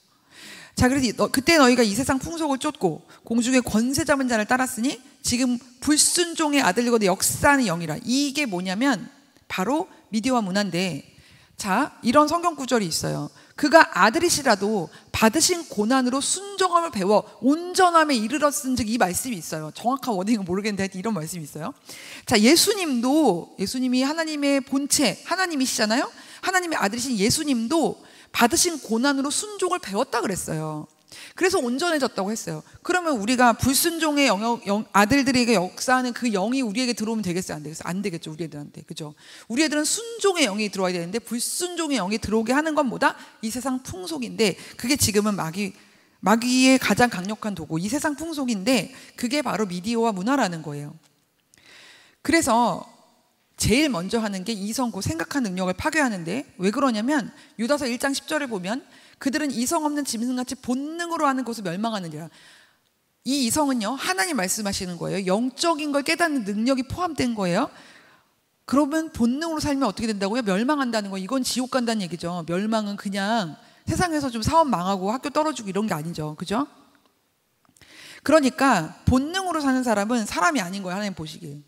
자, 그래서 그때 너희가 이 세상 풍속을 쫓고 공중의 권세 잡은 자를 따랐으니 지금 불순종의 아들이거든 역사하는 영이라. 이게 뭐냐면 바로 미디어와 문화인데, 자, 이런 성경 구절이 있어요. 그가 아들이시라도 받으신 고난으로 순종함을 배워 온전함에 이르렀은즉, 이 말씀이 있어요. 정확한 워딩은 모르겠는데 이런 말씀이 있어요. 자, 예수님이 하나님의 본체 하나님이시잖아요. 하나님의 아들이신 예수님도 받으신 고난으로 순종을 배웠다 그랬어요. 그래서 온전해졌다고 했어요. 그러면 우리가 불순종의 아들들에게 역사하는 그 영이 우리에게 들어오면 되겠어요? 안 되겠어요? 안 되겠죠, 우리 애들한테. 그죠? 우리 애들은 순종의 영이 들어와야 되는데 불순종의 영이 들어오게 하는 건 뭐다? 이 세상 풍속인데, 그게 지금은 마귀의 가장 강력한 도구, 이 세상 풍속인데 그게 바로 미디어와 문화라는 거예요. 그래서 제일 먼저 하는 게 이성, 생각하는 능력을 파괴하는데, 왜 그러냐면 유다서 1장 10절을 보면 그들은 이성 없는 짐승같이 본능으로 하는 것을 멸망하느니라. 이 이성은요, 하나님 말씀하시는 거예요. 영적인 걸 깨닫는 능력이 포함된 거예요. 그러면 본능으로 살면 어떻게 된다고요? 멸망한다는 거. 이건 지옥 간다는 얘기죠. 멸망은 그냥 세상에서 좀 사업 망하고 학교 떨어지고 이런 게 아니죠. 그죠? 그러니까 본능으로 사는 사람은 사람이 아닌 거예요. 하나님 보시기에.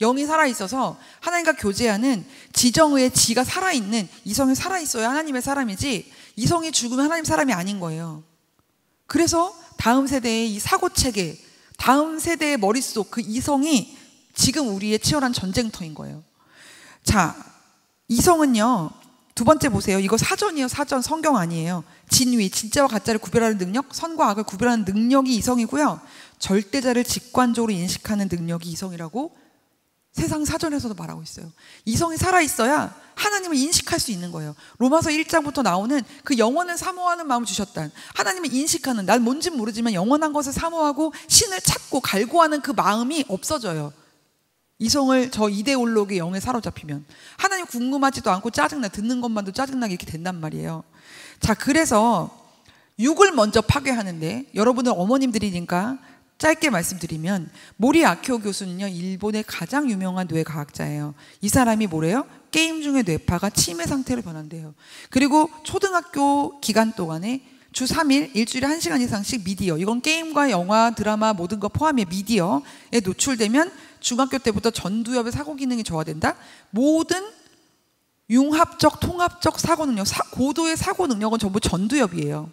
영이 살아있어서 하나님과 교제하는 지정의의 지가 살아있는 이성이 살아있어야 하나님의 사람이지, 이성이 죽으면 하나님 사람이 아닌 거예요. 그래서 다음 세대의 이 사고체계, 다음 세대의 머릿속 그 이성이 지금 우리의 치열한 전쟁터인 거예요. 자, 이성은요, 두 번째 보세요. 이거 사전이에요. 사전, 성경 아니에요. 진위, 진짜와 가짜를 구별하는 능력, 선과 악을 구별하는 능력이 이성이고요. 절대자를 직관적으로 인식하는 능력이 이성이라고 세상 사전에서도 말하고 있어요. 이성이 살아있어야 하나님을 인식할 수 있는 거예요. 로마서 1장부터 나오는 그 영원을 사모하는 마음을 주셨다. 하나님을 인식하는, 난 뭔진 모르지만 영원한 것을 사모하고 신을 찾고 갈구하는 그 마음이 없어져요. 이성을 저 이데올로기의 영에 사로잡히면 하나님 궁금하지도 않고 짜증나, 듣는 것만도 짜증나게 이렇게 된단 말이에요. 자, 그래서 육을 먼저 파괴하는데, 여러분들 어머님들이니까 짧게 말씀드리면 모리 아키오 교수는요, 일본의 가장 유명한 뇌과학자예요. 이 사람이 뭐래요? 게임 중에 뇌파가 치매 상태로 변한대요. 그리고 초등학교 기간 동안에 주 3일 일주일에 1시간 이상씩 미디어, 이건 게임과 영화, 드라마 모든 거 포함해 미디어에 노출되면 중학교 때부터 전두엽의 사고 기능이 저하된다. 모든 융합적, 통합적 사고 능력, 고도의 사고 능력은 전부 전두엽이에요.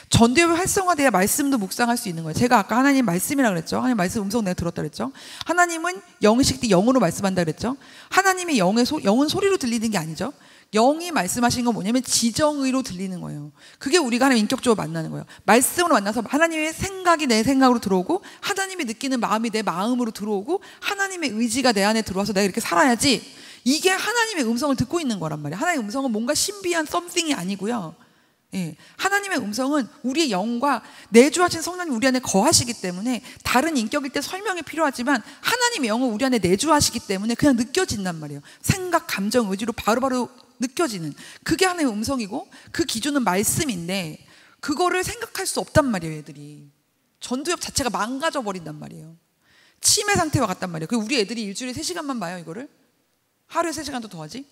전두엽이 활성화돼야 말씀도 묵상할 수 있는 거예요. 제가 아까 하나님 말씀이라 그랬죠. 하나님 말씀 음성 내가 들었다 그랬죠. 하나님은 영이식 때 영으로 말씀한다 그랬죠. 하나님의 영은 소리로 들리는 게 아니죠. 영이 말씀하신 건 뭐냐면 지정의로 들리는 거예요. 그게 우리가 하나님 인격적으로 만나는 거예요. 말씀으로 만나서 하나님의 생각이 내 생각으로 들어오고, 하나님이 느끼는 마음이 내 마음으로 들어오고, 하나님의 의지가 내 안에 들어와서 내가 이렇게 살아야지. 이게 하나님의 음성을 듣고 있는 거란 말이에요. 하나님의 음성은 뭔가 신비한 something이 아니고요. 예, 하나님의 음성은 우리의 영과 내주하신 성령님 우리 안에 거하시기 때문에, 다른 인격일 때 설명이 필요하지만 하나님의 영은 우리 안에 내주하시기 때문에 그냥 느껴진단 말이에요. 생각, 감정, 의지로 바로바로 느껴지는, 그게 하나님의 음성이고, 그 기준은 말씀인데 그거를 생각할 수 없단 말이에요. 애들이 전두엽 자체가 망가져 버린단 말이에요. 치매 상태와 같단 말이에요. 우리 애들이 일주일에 3시간만 봐요. 이거를 하루에 3시간도 더 하지.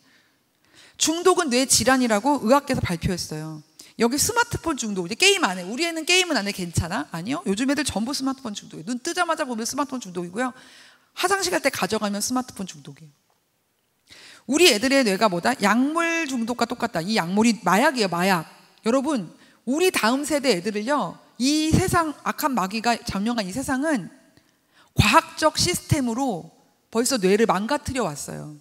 중독은 뇌 질환이라고 의학계에서 발표했어요. 여기 스마트폰 중독, 이제 게임 안 해. 우리 애는 게임은 안 해. 괜찮아? 아니요. 요즘 애들 전부 스마트폰 중독이에요. 눈 뜨자마자 보면 스마트폰 중독이고요. 화장실 갈 때 가져가면 스마트폰 중독이에요. 우리 애들의 뇌가 뭐다? 약물 중독과 똑같다. 이 약물이 마약이에요. 마약. 여러분, 우리 다음 세대 애들을요, 이 세상, 악한 마귀가 점령한 이 세상은 과학적 시스템으로 벌써 뇌를 망가뜨려 왔어요.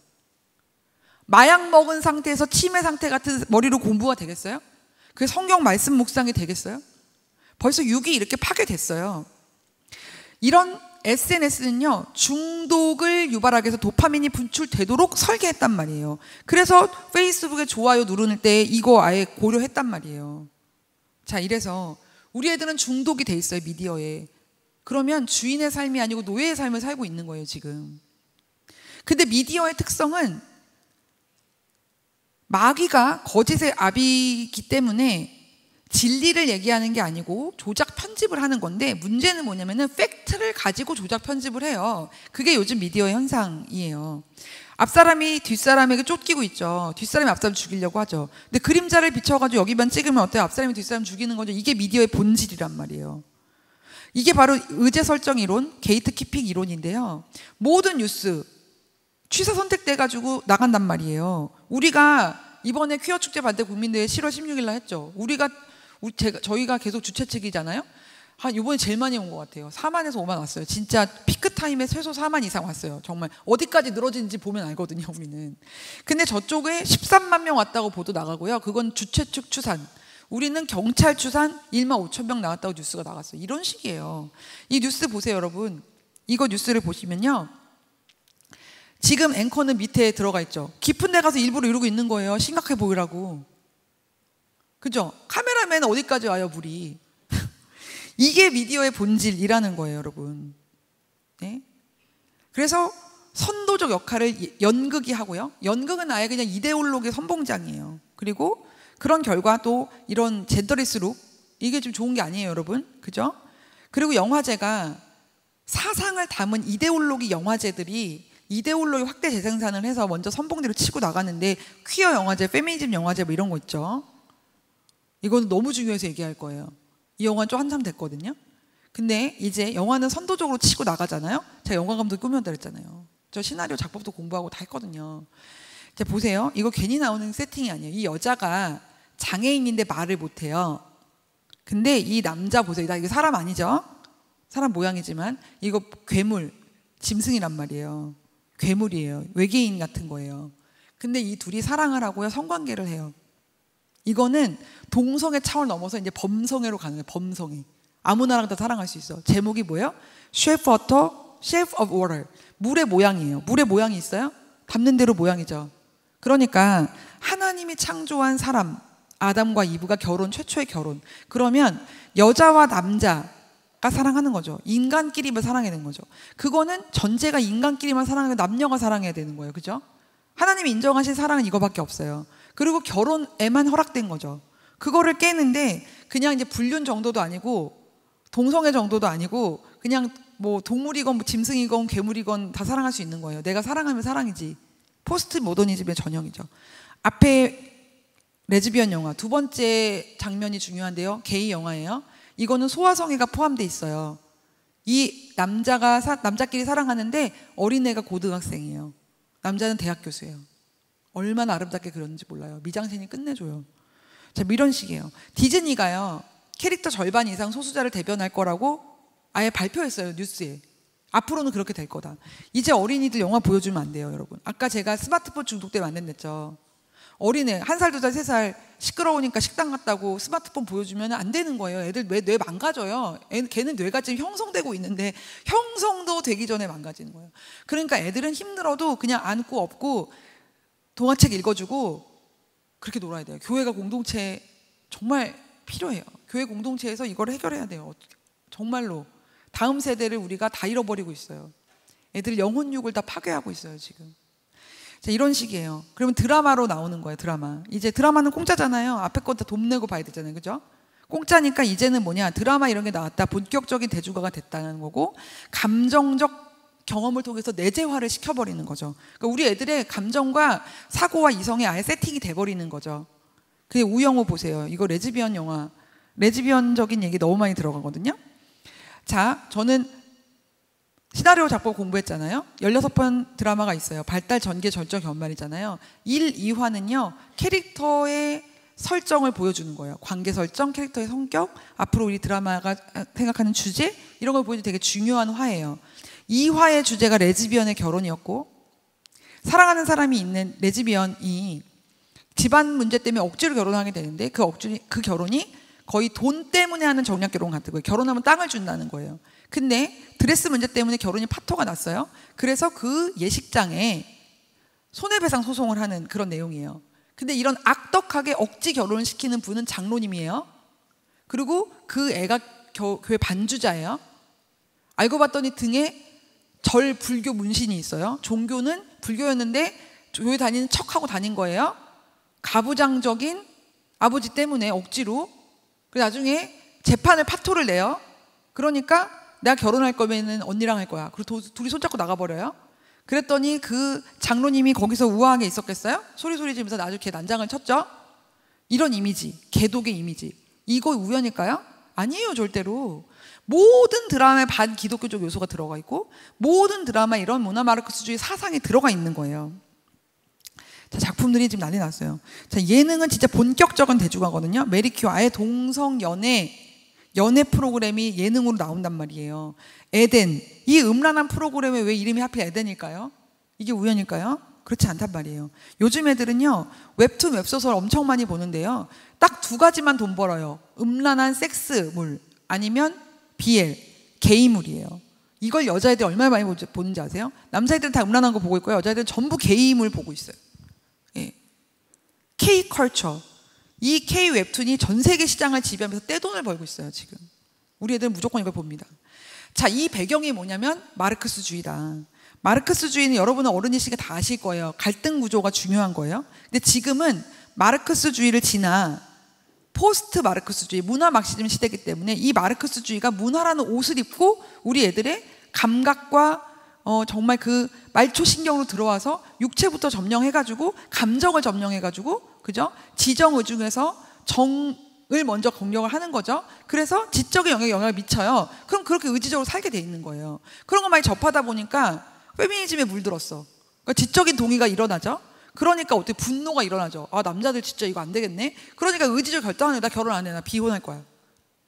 마약 먹은 상태에서 치매 상태 같은 머리로 공부가 되겠어요? 그게 성경 말씀 묵상이 되겠어요? 벌써 육이 이렇게 파괴됐어요. 이런 SNS는요, 중독을 유발하기 위해서 도파민이 분출되도록 설계했단 말이에요. 그래서 페이스북에 좋아요 누르는 때 이거 아예 고려했단 말이에요. 자, 이래서 우리 애들은 중독이 돼 있어요, 미디어에. 그러면 주인의 삶이 아니고 노예의 삶을 살고 있는 거예요, 지금. 근데 미디어의 특성은 마귀가 거짓의 아비이기 때문에 진리를 얘기하는 게 아니고 조작 편집을 하는 건데, 문제는 뭐냐면은 팩트를 가지고 조작 편집을 해요. 그게 요즘 미디어의 현상이에요. 앞사람이 뒷사람에게 쫓기고 있죠. 뒷사람이 앞사람 죽이려고 하죠. 근데 그림자를 비춰가지고 여기만 찍으면 어때요? 앞사람이 뒷사람 죽이는 거죠. 이게 미디어의 본질이란 말이에요. 이게 바로 의제 설정 이론, 게이트 키핑 이론인데요. 모든 뉴스 취사 선택돼가지고 나간단 말이에요. 우리가 이번에 퀴어 축제 반대 국민대회 7월 16일 날 했죠. 저희가 계속 주최 측이잖아요. 이번에 제일 많이 온 것 같아요. 4만에서 5만 왔어요. 진짜 피크 타임에 최소 4만 이상 왔어요. 정말 어디까지 늘어지는지 보면 알거든요, 우리는. 근데 저쪽에 13만 명 왔다고 보도 나가고요. 그건 주최 측 추산. 우리는 경찰 추산 1만 5천 명 나왔다고 뉴스가 나갔어요. 이런 식이에요. 이 뉴스 보세요, 여러분. 이거 뉴스를 보시면요, 지금 앵커는 밑에 들어가 있죠. 깊은 데 가서 일부러 이러고 있는 거예요. 심각해 보이라고. 그죠? 카메라맨 어디까지 와요, 물이. 이게 미디어의 본질이라는 거예요, 여러분. 네? 그래서 선도적 역할을 연극이 하고요. 연극은 아예 그냥 이데올로기의 선봉장이에요. 그리고 그런 결과 또 이런 젠더리스 룩, 이게 좀 좋은 게 아니에요, 여러분. 그죠? 그리고 영화제가 사상을 담은 이데올로기 영화제들이 이데올로기 확대 재생산을 해서 먼저 선봉대로 치고 나갔는데, 퀴어 영화제, 페미니즘 영화제 뭐 이런 거 있죠. 이거는 너무 중요해서 얘기할 거예요. 이 영화는 좀 한참 됐거든요. 근데 이제 영화는 선도적으로 치고 나가잖아요. 제가 영화 감독 꾸몄다 그랬잖아요. 저 시나리오 작법도 공부하고 다 했거든요. 자, 보세요. 이거 괜히 나오는 세팅이 아니에요. 이 여자가 장애인인데 말을 못해요. 근데 이 남자 보세요. 이거 사람 아니죠? 사람 모양이지만 이거 괴물, 짐승이란 말이에요. 괴물이에요. 외계인 같은 거예요. 근데 이 둘이 사랑을 하고요, 성관계를 해요. 이거는 동성애 차원을 넘어서 이제 범성애로 가는 거예요. 범성애. 아무나랑 다 사랑할 수 있어. 제목이 뭐예요? Shape of Water. 물의 모양이에요. 물의 모양이 있어요? 담는 대로 모양이죠. 그러니까 하나님이 창조한 사람, 아담과 이브가 최초의 결혼. 그러면 여자와 남자가 사랑하는 거죠. 인간끼리만 사랑해야 되는 거죠. 그거는 전제가 인간끼리만 사랑하고 남녀가 사랑해야 되는 거예요. 그죠? 하나님이 인정하신 사랑은 이거밖에 없어요. 그리고 결혼에만 허락된 거죠. 그거를 깨는데 그냥 이제 불륜 정도도 아니고 동성애 정도도 아니고 그냥 뭐 동물이건 뭐 짐승이건 괴물이건 다 사랑할 수 있는 거예요. 내가 사랑하면 사랑이지. 포스트 모더니즘의 전형이죠. 앞에 레즈비언 영화. 두 번째 장면이 중요한데요. 게이 영화예요. 이거는 소아성애가 포함되어 있어요. 이 남자끼리 사랑하는데 어린애가 고등학생이에요. 남자는 대학 교수예요. 얼마나 아름답게 그렸는지 몰라요. 미장센이 끝내줘요. 자, 이런 식이에요. 디즈니가요, 캐릭터 절반 이상 소수자를 대변할 거라고 아예 발표했어요, 뉴스에. 앞으로는 그렇게 될 거다. 이제 어린이들 영화 보여주면 안 돼요, 여러분. 아까 제가 스마트폰 중독 때문에 안 된댔죠. 어린애 1살, 2살, 3살 시끄러우니까 식당 갔다고 스마트폰 보여주면 안 되는 거예요. 애들 뇌 망가져요. 걔는 뇌가 지금 형성되고 있는데 형성도 되기 전에 망가지는 거예요. 그러니까 애들은 힘들어도 그냥 안고 업고 동화책 읽어주고 그렇게 놀아야 돼요. 교회가 공동체 정말 필요해요. 교회 공동체에서 이걸 해결해야 돼요. 정말로. 다음 세대를 우리가 다 잃어버리고 있어요. 애들 영혼육을 다 파괴하고 있어요, 지금. 자, 이런 식이에요. 그러면 드라마로 나오는 거예요, 드라마. 이제 드라마는 공짜잖아요. 앞에 거 다 돈 내고 봐야 되잖아요, 그죠? 공짜니까 이제는 뭐냐, 드라마 이런 게 나왔다. 본격적인 대중화가 됐다는 거고, 감정적 경험을 통해서 내재화를 시켜버리는 거죠. 그러니까 우리 애들의 감정과 사고와 이성이 아예 세팅이 돼버리는 거죠. 그게 우영우 보세요. 이거 레즈비언 영화. 레즈비언적인 얘기 너무 많이 들어가거든요. 자, 저는 시나리오 작곡 공부했잖아요. 16편 드라마가 있어요. 발달, 전개, 절정, 결말이잖아요. 1, 2화는요 캐릭터의 설정을 보여주는 거예요. 관계 설정, 캐릭터의 성격, 앞으로 우리 드라마가 생각하는 주제, 이런 걸 보여주는 되게 중요한 화예요. 2화의 주제가 레즈비언의 결혼이었고, 사랑하는 사람이 있는 레즈비언이 집안 문제 때문에 억지로 결혼하게 되는데 그 결혼이 거의 돈 때문에 하는 정략 결혼 같은 거예요. 결혼하면 땅을 준다는 거예요. 근데 드레스 문제 때문에 결혼이 파토가 났어요. 그래서 그 예식장에 손해배상 소송을 하는 그런 내용이에요. 근데 이런 악덕하게 억지 결혼을 시키는 분은 장로님이에요. 그리고 그 애가 교회 반주자예요. 알고 봤더니 등에 절 불교 문신이 있어요. 종교는 불교였는데 교회 다니는 척하고 다닌 거예요. 가부장적인 아버지 때문에 억지로. 그래서 나중에 재판을 파토를 내요. 그러니까 내가 결혼할 거면은 언니랑 할 거야. 그리고 둘이 손잡고 나가버려요. 그랬더니 그 장로님이 거기서 우아하게 있었겠어요? 소리 지르면서 나중에 걔 난장을 쳤죠. 이런 이미지, 개독의 이미지. 이거 우연일까요? 아니에요, 절대로. 모든 드라마에 반기독교적 요소가 들어가 있고, 모든 드라마에 이런 문화 마르크스주의 사상이 들어가 있는 거예요. 자, 작품들이 지금 난리 났어요. 자, 예능은 진짜 본격적인 대중화거든요. 메리큐 아예 동성 연애 프로그램이 예능으로 나온단 말이에요. 에덴, 이 음란한 프로그램에 왜 이름이 하필 에덴일까요? 이게 우연일까요? 그렇지 않단 말이에요. 요즘 애들은요 웹툰, 웹소설 엄청 많이 보는데요, 딱 두 가지만 돈 벌어요. 음란한 섹스물 아니면 BL, 게이물이에요. 이걸 여자애들 얼마나 많이 보는지 아세요? 남자애들은 다 음란한 거 보고 있고요, 여자애들은 전부 게이물 보고 있어요. 예. K-컬처, 이 K-웹툰이 전 세계 시장을 지배하면서 떼돈을 벌고 있어요, 지금. 우리 애들은 무조건 이걸 봅니다. 자, 이 배경이 뭐냐면 마르크스주의다. 마르크스주의는 여러분은 어른이시니까 다 아실 거예요. 갈등 구조가 중요한 거예요. 근데 지금은 마르크스주의를 지나 포스트 마르크스주의, 문화 막시즘 시대이기 때문에 이 마르크스주의가 문화라는 옷을 입고 우리 애들의 감각과 정말 그 말초신경으로 들어와서 육체부터 점령해가지고 감정을 점령해가지고, 그죠? 지정의중에서 정을 먼저 공격을 하는 거죠. 그래서 지적인 영향을 미쳐요. 그럼 그렇게 의지적으로 살게 돼 있는 거예요. 그런 거 많이 접하다 보니까 페미니즘에 물들었어. 그러니까 지적인 동의가 일어나죠. 그러니까 어떻게 분노가 일어나죠. 아, 남자들 진짜 이거 안 되겠네. 그러니까 의지적으로 결단하네. 나 결혼 안 해. 나 비혼할 거야.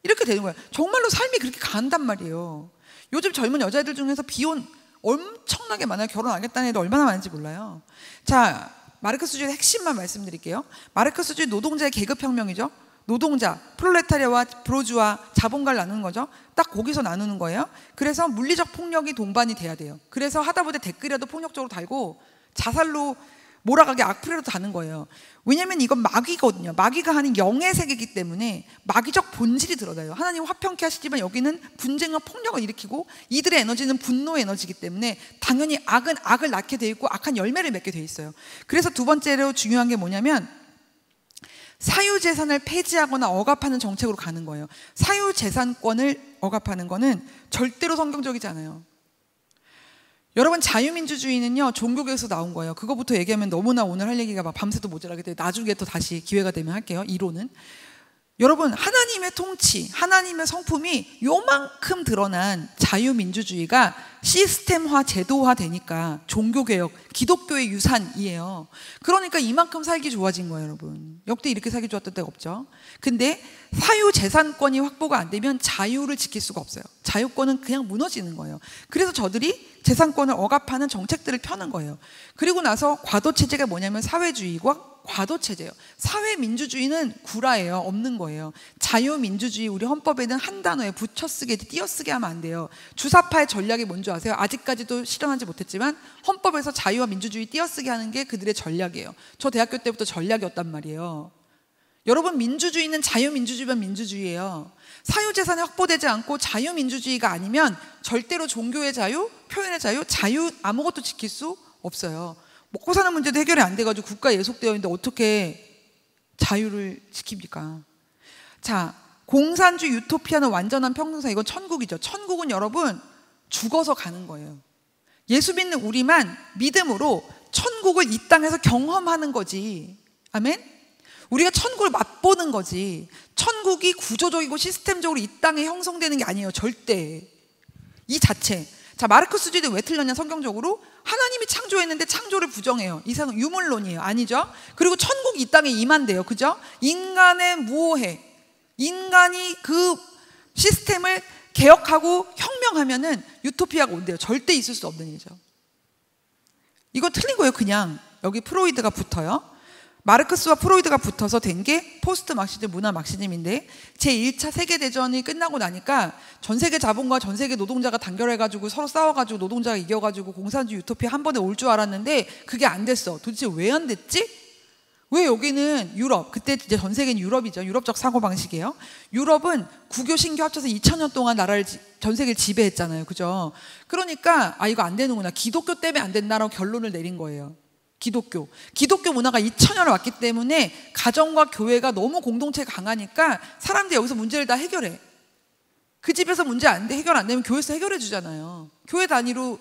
이렇게 되는 거예요. 정말로 삶이 그렇게 간단 말이에요. 요즘 젊은 여자애들 중에서 비혼 엄청나게 많아요. 결혼 안 하겠다는 애들 얼마나 많은지 몰라요. 자, 마르크스주의 핵심만 말씀드릴게요. 마르크스주의 노동자의 계급혁명이죠. 노동자, 프롤레타리아와 브로주와 자본가를 나누는 거죠. 딱 거기서 나누는 거예요. 그래서 물리적 폭력이 동반이 돼야 돼요. 그래서 하다못해 댓글이라도 폭력적으로 달고 자살로 몰아가게 악플이라도 다는 거예요. 왜냐하면 이건 마귀거든요. 마귀가 하는 영의 세계이기 때문에 마귀적 본질이 드러나요. 하나님 화평케 하시지만 여기는 분쟁과 폭력을 일으키고, 이들의 에너지는 분노의 에너지이기 때문에 당연히 악은 악을 낳게 돼 있고 악한 열매를 맺게 돼 있어요. 그래서 두 번째로 중요한 게 뭐냐면 사유재산을 폐지하거나 억압하는 정책으로 가는 거예요. 사유재산권을 억압하는 거는 절대로 성경적이지 않아요. 여러분, 자유민주주의는요 종교계에서 나온 거예요. 그거부터 얘기하면 너무나 오늘 할 얘기가 막 밤새도 모자라기 때문에 나중에 또 다시 기회가 되면 할게요. 이론은 여러분, 하나님의 통치, 하나님의 성품이 요만큼 드러난 자유민주주의가 시스템화, 제도화 되니까 종교개혁, 기독교의 유산이에요. 그러니까 이만큼 살기 좋아진 거예요, 여러분. 역대 이렇게 살기 좋았던 때가 없죠. 근데 사유재산권이 확보가 안 되면 자유를 지킬 수가 없어요. 자유권은 그냥 무너지는 거예요. 그래서 저들이 재산권을 억압하는 정책들을 펴는 거예요. 그리고 나서 과도체제가 뭐냐면 사회주의와 과도체제예요. 사회민주주의는 구라예요. 없는 거예요. 자유민주주의, 우리 헌법에는 한 단어에 붙여쓰기, 띄어쓰기 하면 안 돼요. 주사파의 전략이 뭔지 아세요? 아직까지도 실현하지 못했지만 헌법에서 자유와 민주주의 띄어쓰기 하는 게 그들의 전략이에요. 저 대학교 때부터 전략이었단 말이에요. 여러분, 민주주의는 자유민주주의만 민주주의예요. 사유재산이 확보되지 않고 자유민주주의가 아니면 절대로 종교의 자유, 표현의 자유, 자유 아무것도 지킬 수 없어요. 먹고 사는 문제도 해결이 안 돼가지고 국가에 예속되어 있는데 어떻게 자유를 지킵니까? 자, 공산주의 유토피아는 완전한 평등사. 이건 천국이죠. 천국은 여러분 죽어서 가는 거예요. 예수 믿는 우리만 믿음으로 천국을 이 땅에서 경험하는 거지. 아멘? 우리가 천국을 맛보는 거지. 천국이 구조적이고 시스템적으로 이 땅에 형성되는 게 아니에요. 절대. 이 자체. 자, 마르크스주의는 왜 틀렸냐? 성경적으로 하나님이 창조했는데 창조를 부정해요. 이상은 유물론이에요. 아니죠? 그리고 천국이 이 땅에 임한대요. 그죠? 인간의 무오해, 인간이 그 시스템을 개혁하고 혁명하면은 유토피아가 온대요. 절대 있을 수 없는 일이죠. 이거 틀린 거예요. 그냥 여기 프로이드가 붙어요. 마르크스와 프로이드가 붙어서 된 게 포스트 막시즘, 문화 막시즘인데, 제1차 세계대전이 끝나고 나니까 전 세계 자본과 전 세계 노동자가 단결해가지고 서로 싸워가지고 노동자가 이겨가지고 공산주의 유토피아 한 번에 올 줄 알았는데 그게 안 됐어. 도대체 왜 안 됐지? 왜 여기는 유럽, 그때 이제 전 세계는 유럽이죠. 유럽적 사고방식이에요. 유럽은 구교 신교 합쳐서 2000년 동안 나라를 전 세계를 지배했잖아요. 그죠? 그러니까 이거 안 되는구나. 기독교 때문에 안 된다라고 결론을 내린 거예요. 기독교 문화가 2000년을 왔기 때문에 가정과 교회가 너무 공동체가 강하니까 사람들이 여기서 문제를 다 해결해. 그 집에서 문제 안 돼, 해결 안 되면 교회에서 해결해 주잖아요. 교회 단위로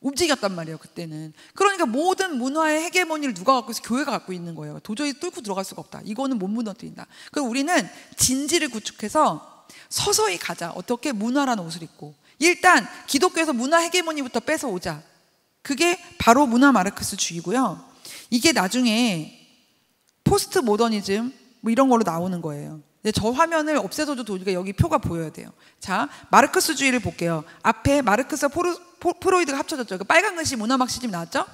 움직였단 말이에요, 그때는. 그러니까 모든 문화의 헤게모니를 누가 갖고 있어? 교회가 갖고 있는 거예요. 도저히 뚫고 들어갈 수가 없다. 이거는 못 무너뜨린다. 그래서 우리는 진지를 구축해서 서서히 가자. 어떻게? 문화라는 옷을 입고. 일단 기독교에서 문화 헤게모니부터 뺏어오자. 그게 바로 문화 마르크스주의고요. 이게 나중에 포스트 모더니즘 뭐 이런 걸로 나오는 거예요. 근데 저 화면을 없애서도 도니까 여기 표가 보여야 돼요. 자, 마르크스주의를 볼게요. 앞에 마르크스와 프로이드가 합쳐졌죠. 그 빨간 글씨 문화 막시즘 나왔죠?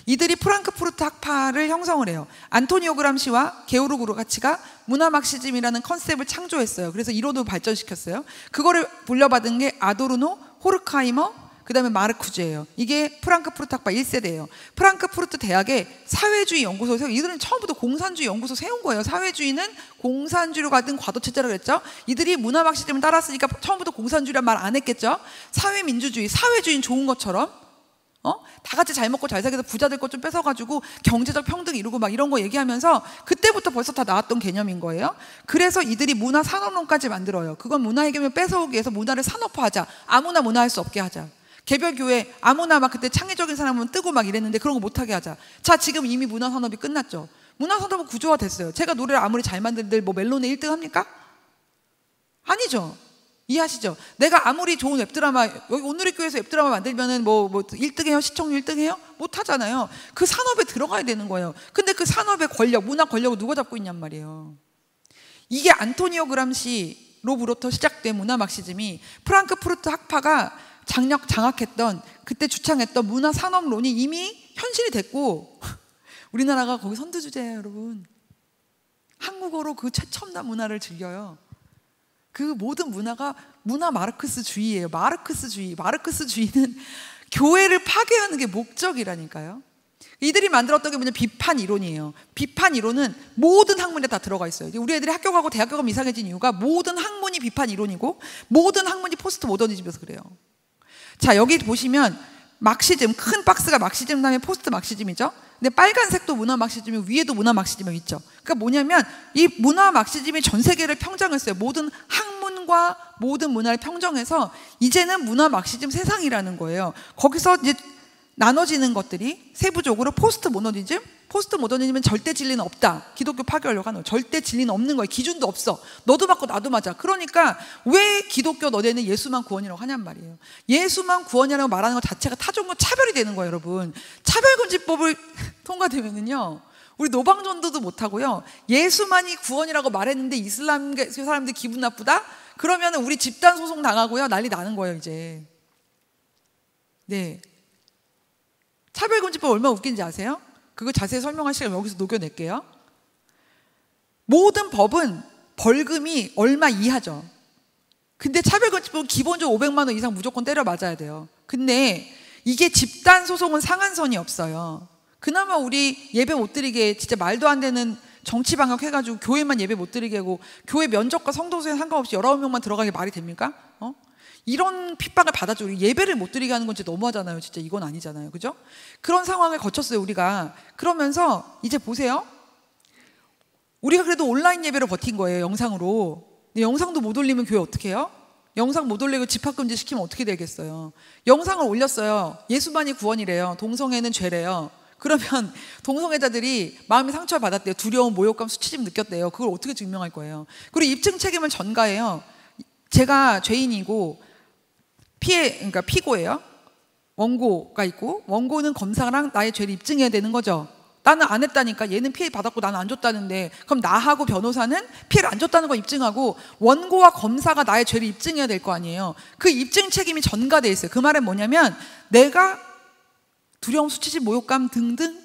이들이 프랑크푸르트 학파를 형성을 해요. 안토니오 그람시와 게오르 그로가치가 문화 막시즘이라는 컨셉을 창조했어요. 그래서 이론도 발전시켰어요. 그거를 물려받은 게 아도르노, 호르카이머, 그 다음에 마르쿠즈예요. 이게 프랑크푸르트 학파 1세대예요. 프랑크푸르트 대학에 사회주의 연구소 세워. 이들은 처음부터 공산주의 연구소 세운 거예요. 사회주의는 공산주의로 가든 과도체제라고 그랬죠. 이들이 문화 막시즘을 따랐으니까 처음부터 공산주의란 말 안 했겠죠. 사회민주주의, 사회주의는 좋은 것처럼 다 같이 잘 먹고 잘 살게 해서 부자들 것 좀 뺏어가지고 경제적 평등 이루고 막 이런 거 얘기하면서 그때부터 벌써 다 나왔던 개념인 거예요. 그래서 이들이 문화 산업론까지 만들어요. 그건 문화 해결을 뺏어오기 위해서 문화를 산업화하자. 아무나 문화할 수 없게 하자. 개별 교회 아무나 막 그때 창의적인 사람은 뜨고 막 이랬는데 그런 거 못하게 하자. 자, 지금 이미 문화 산업이 끝났죠. 문화 산업은 구조화 됐어요. 제가 노래를 아무리 잘 만들들 뭐 멜론에 1등 합니까? 아니죠. 이해하시죠? 내가 아무리 좋은 웹드라마, 여기 오늘의 교회에서 웹드라마 만들면은 뭐 1등 해요? 시청률 1등 해요? 못 하잖아요. 그 산업에 들어가야 되는 거예요. 근데 그 산업의 권력, 문화 권력을 누가 잡고 있냔 말이에요. 이게 안토니오 그람시로부터 시작된 문화 막시즘이 프랑크푸르트 학파가 장악했던, 그때 주창했던 문화 산업론이 이미 현실이 됐고 우리나라가 거기 선두주제예요, 여러분. 한국어로 그 최첨단 문화를 즐겨요. 그 모든 문화가 문화 마르크스주의예요. 마르크스주의는 교회를 파괴하는 게 목적이라니까요. 이들이 만들었던 게 뭐냐? 비판 이론이에요. 비판 이론은 모든 학문에 다 들어가 있어요. 우리 애들이 학교 가고 대학교 가면 이상해진 이유가 모든 학문이 비판 이론이고 모든 학문이 포스트 모더니즘이어서 그래요. 자, 여기 보시면 막시즘, 큰 박스가 막시즘 다음에 포스트 막시즘이죠. 근데 빨간색도 문화 막시즘이, 위에도 문화 막시즘이 있죠. 그러니까 뭐냐면 이 문화 막시즘이 전 세계를 평정했어요. 모든 학문과 모든 문화를 평정해서 이제는 문화 막시즘 세상이라는 거예요. 거기서 이제 나눠지는 것들이 세부적으로 포스트 모더니즘은 절대 진리는 없다. 기독교 파괴하려고 하는 거예요. 절대 진리는 없는 거예요. 기준도 없어. 너도 맞고 나도 맞아. 그러니까 왜 기독교 너네는 예수만 구원이라고 하냔 말이에요. 예수만 구원이라고 말하는 것 자체가 타종과 차별이 되는 거예요, 여러분. 차별금지법을 통과되면은요, 우리 노방전도도 못하고요, 예수만이 구원이라고 말했는데 이슬람 사람들 기분 나쁘다? 그러면 우리 집단 소송 당하고요, 난리 나는 거예요, 이제. 네. 차별금지법 얼마나 웃긴지 아세요? 그거 자세히 설명할 시간 여기서 녹여낼게요. 모든 법은 벌금이 얼마 이하죠. 근데 차별금지법은 기본적으로 500만 원 이상 무조건 때려 맞아야 돼요. 근데 이게 집단 소송은 상한선이 없어요. 그나마 우리 예배 못 드리게 진짜 말도 안 되는 정치 방역 해가지고 교회만 예배 못 드리게 하고 교회 면적과 성도수에 상관없이 19명만 들어가게 말이 됩니까? 이런 핍박을 받았죠. 우리 예배를 못 드리게 하는 건 진짜 너무하잖아요. 진짜 이건 아니잖아요. 그죠? 그런 상황을 거쳤어요, 우리가. 그러면서 이제 보세요. 우리가 그래도 온라인 예배로 버틴 거예요, 영상으로. 근데 영상도 못 올리면 교회 어떻게 해요? 영상 못 올리고 집합금지 시키면 어떻게 되겠어요? 영상을 올렸어요. 예수만이 구원이래요. 동성애는 죄래요. 그러면 동성애자들이 마음의 상처를 받았대요. 두려움, 모욕감, 수치심 느꼈대요. 그걸 어떻게 증명할 거예요? 그리고 입증 책임을 전가해요. 제가 죄인이고 그러니까 피고예요. 원고가 있고, 원고는 검사랑 나의 죄를 입증해야 되는 거죠. 나는 안 했다니까, 얘는 피해 받았고 나는 안 줬다는데, 그럼 나하고 변호사는 피해를 안 줬다는 거 입증하고 원고와 검사가 나의 죄를 입증해야 될 거 아니에요. 그 입증 책임이 전가돼 있어요. 그 말은 뭐냐면 내가 두려움, 수치심, 모욕감 등등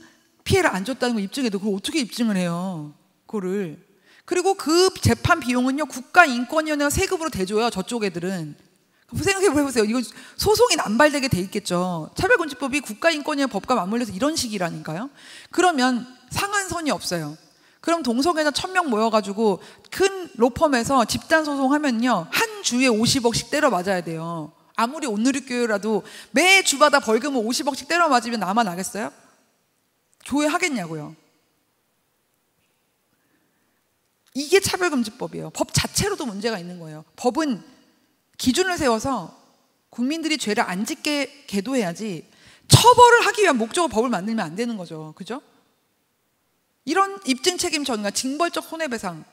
피해를 안 줬다는 거 입증해도 그걸 어떻게 입증을 해요? 그거를. 그리고 그 재판 비용은요, 국가인권위원회가 세금으로 대줘요. 저쪽 애들은. 생각해보세요. 이거 소송이 남발되게 돼 있겠죠. 차별금지법이 국가인권위원회 법과 맞물려서 이런 식이라니까요. 그러면 상한선이 없어요. 그럼 동성애자 1000명 모여가지고 큰 로펌에서 집단 소송하면요, 한 주에 50억씩 때려 맞아야 돼요. 아무리 온누리교회라도 매 주마다 벌금을 50억씩 때려 맞으면 나만 하겠어요? 교회 하겠냐고요. 이게 차별금지법이에요. 법 자체로도 문제가 있는 거예요. 법은 기준을 세워서 국민들이 죄를 안 짓게 계도해야지 처벌을 하기 위한 목적으로 법을 만들면 안 되는 거죠. 그죠? 이런 입증 책임 전가, 징벌적 손해배상,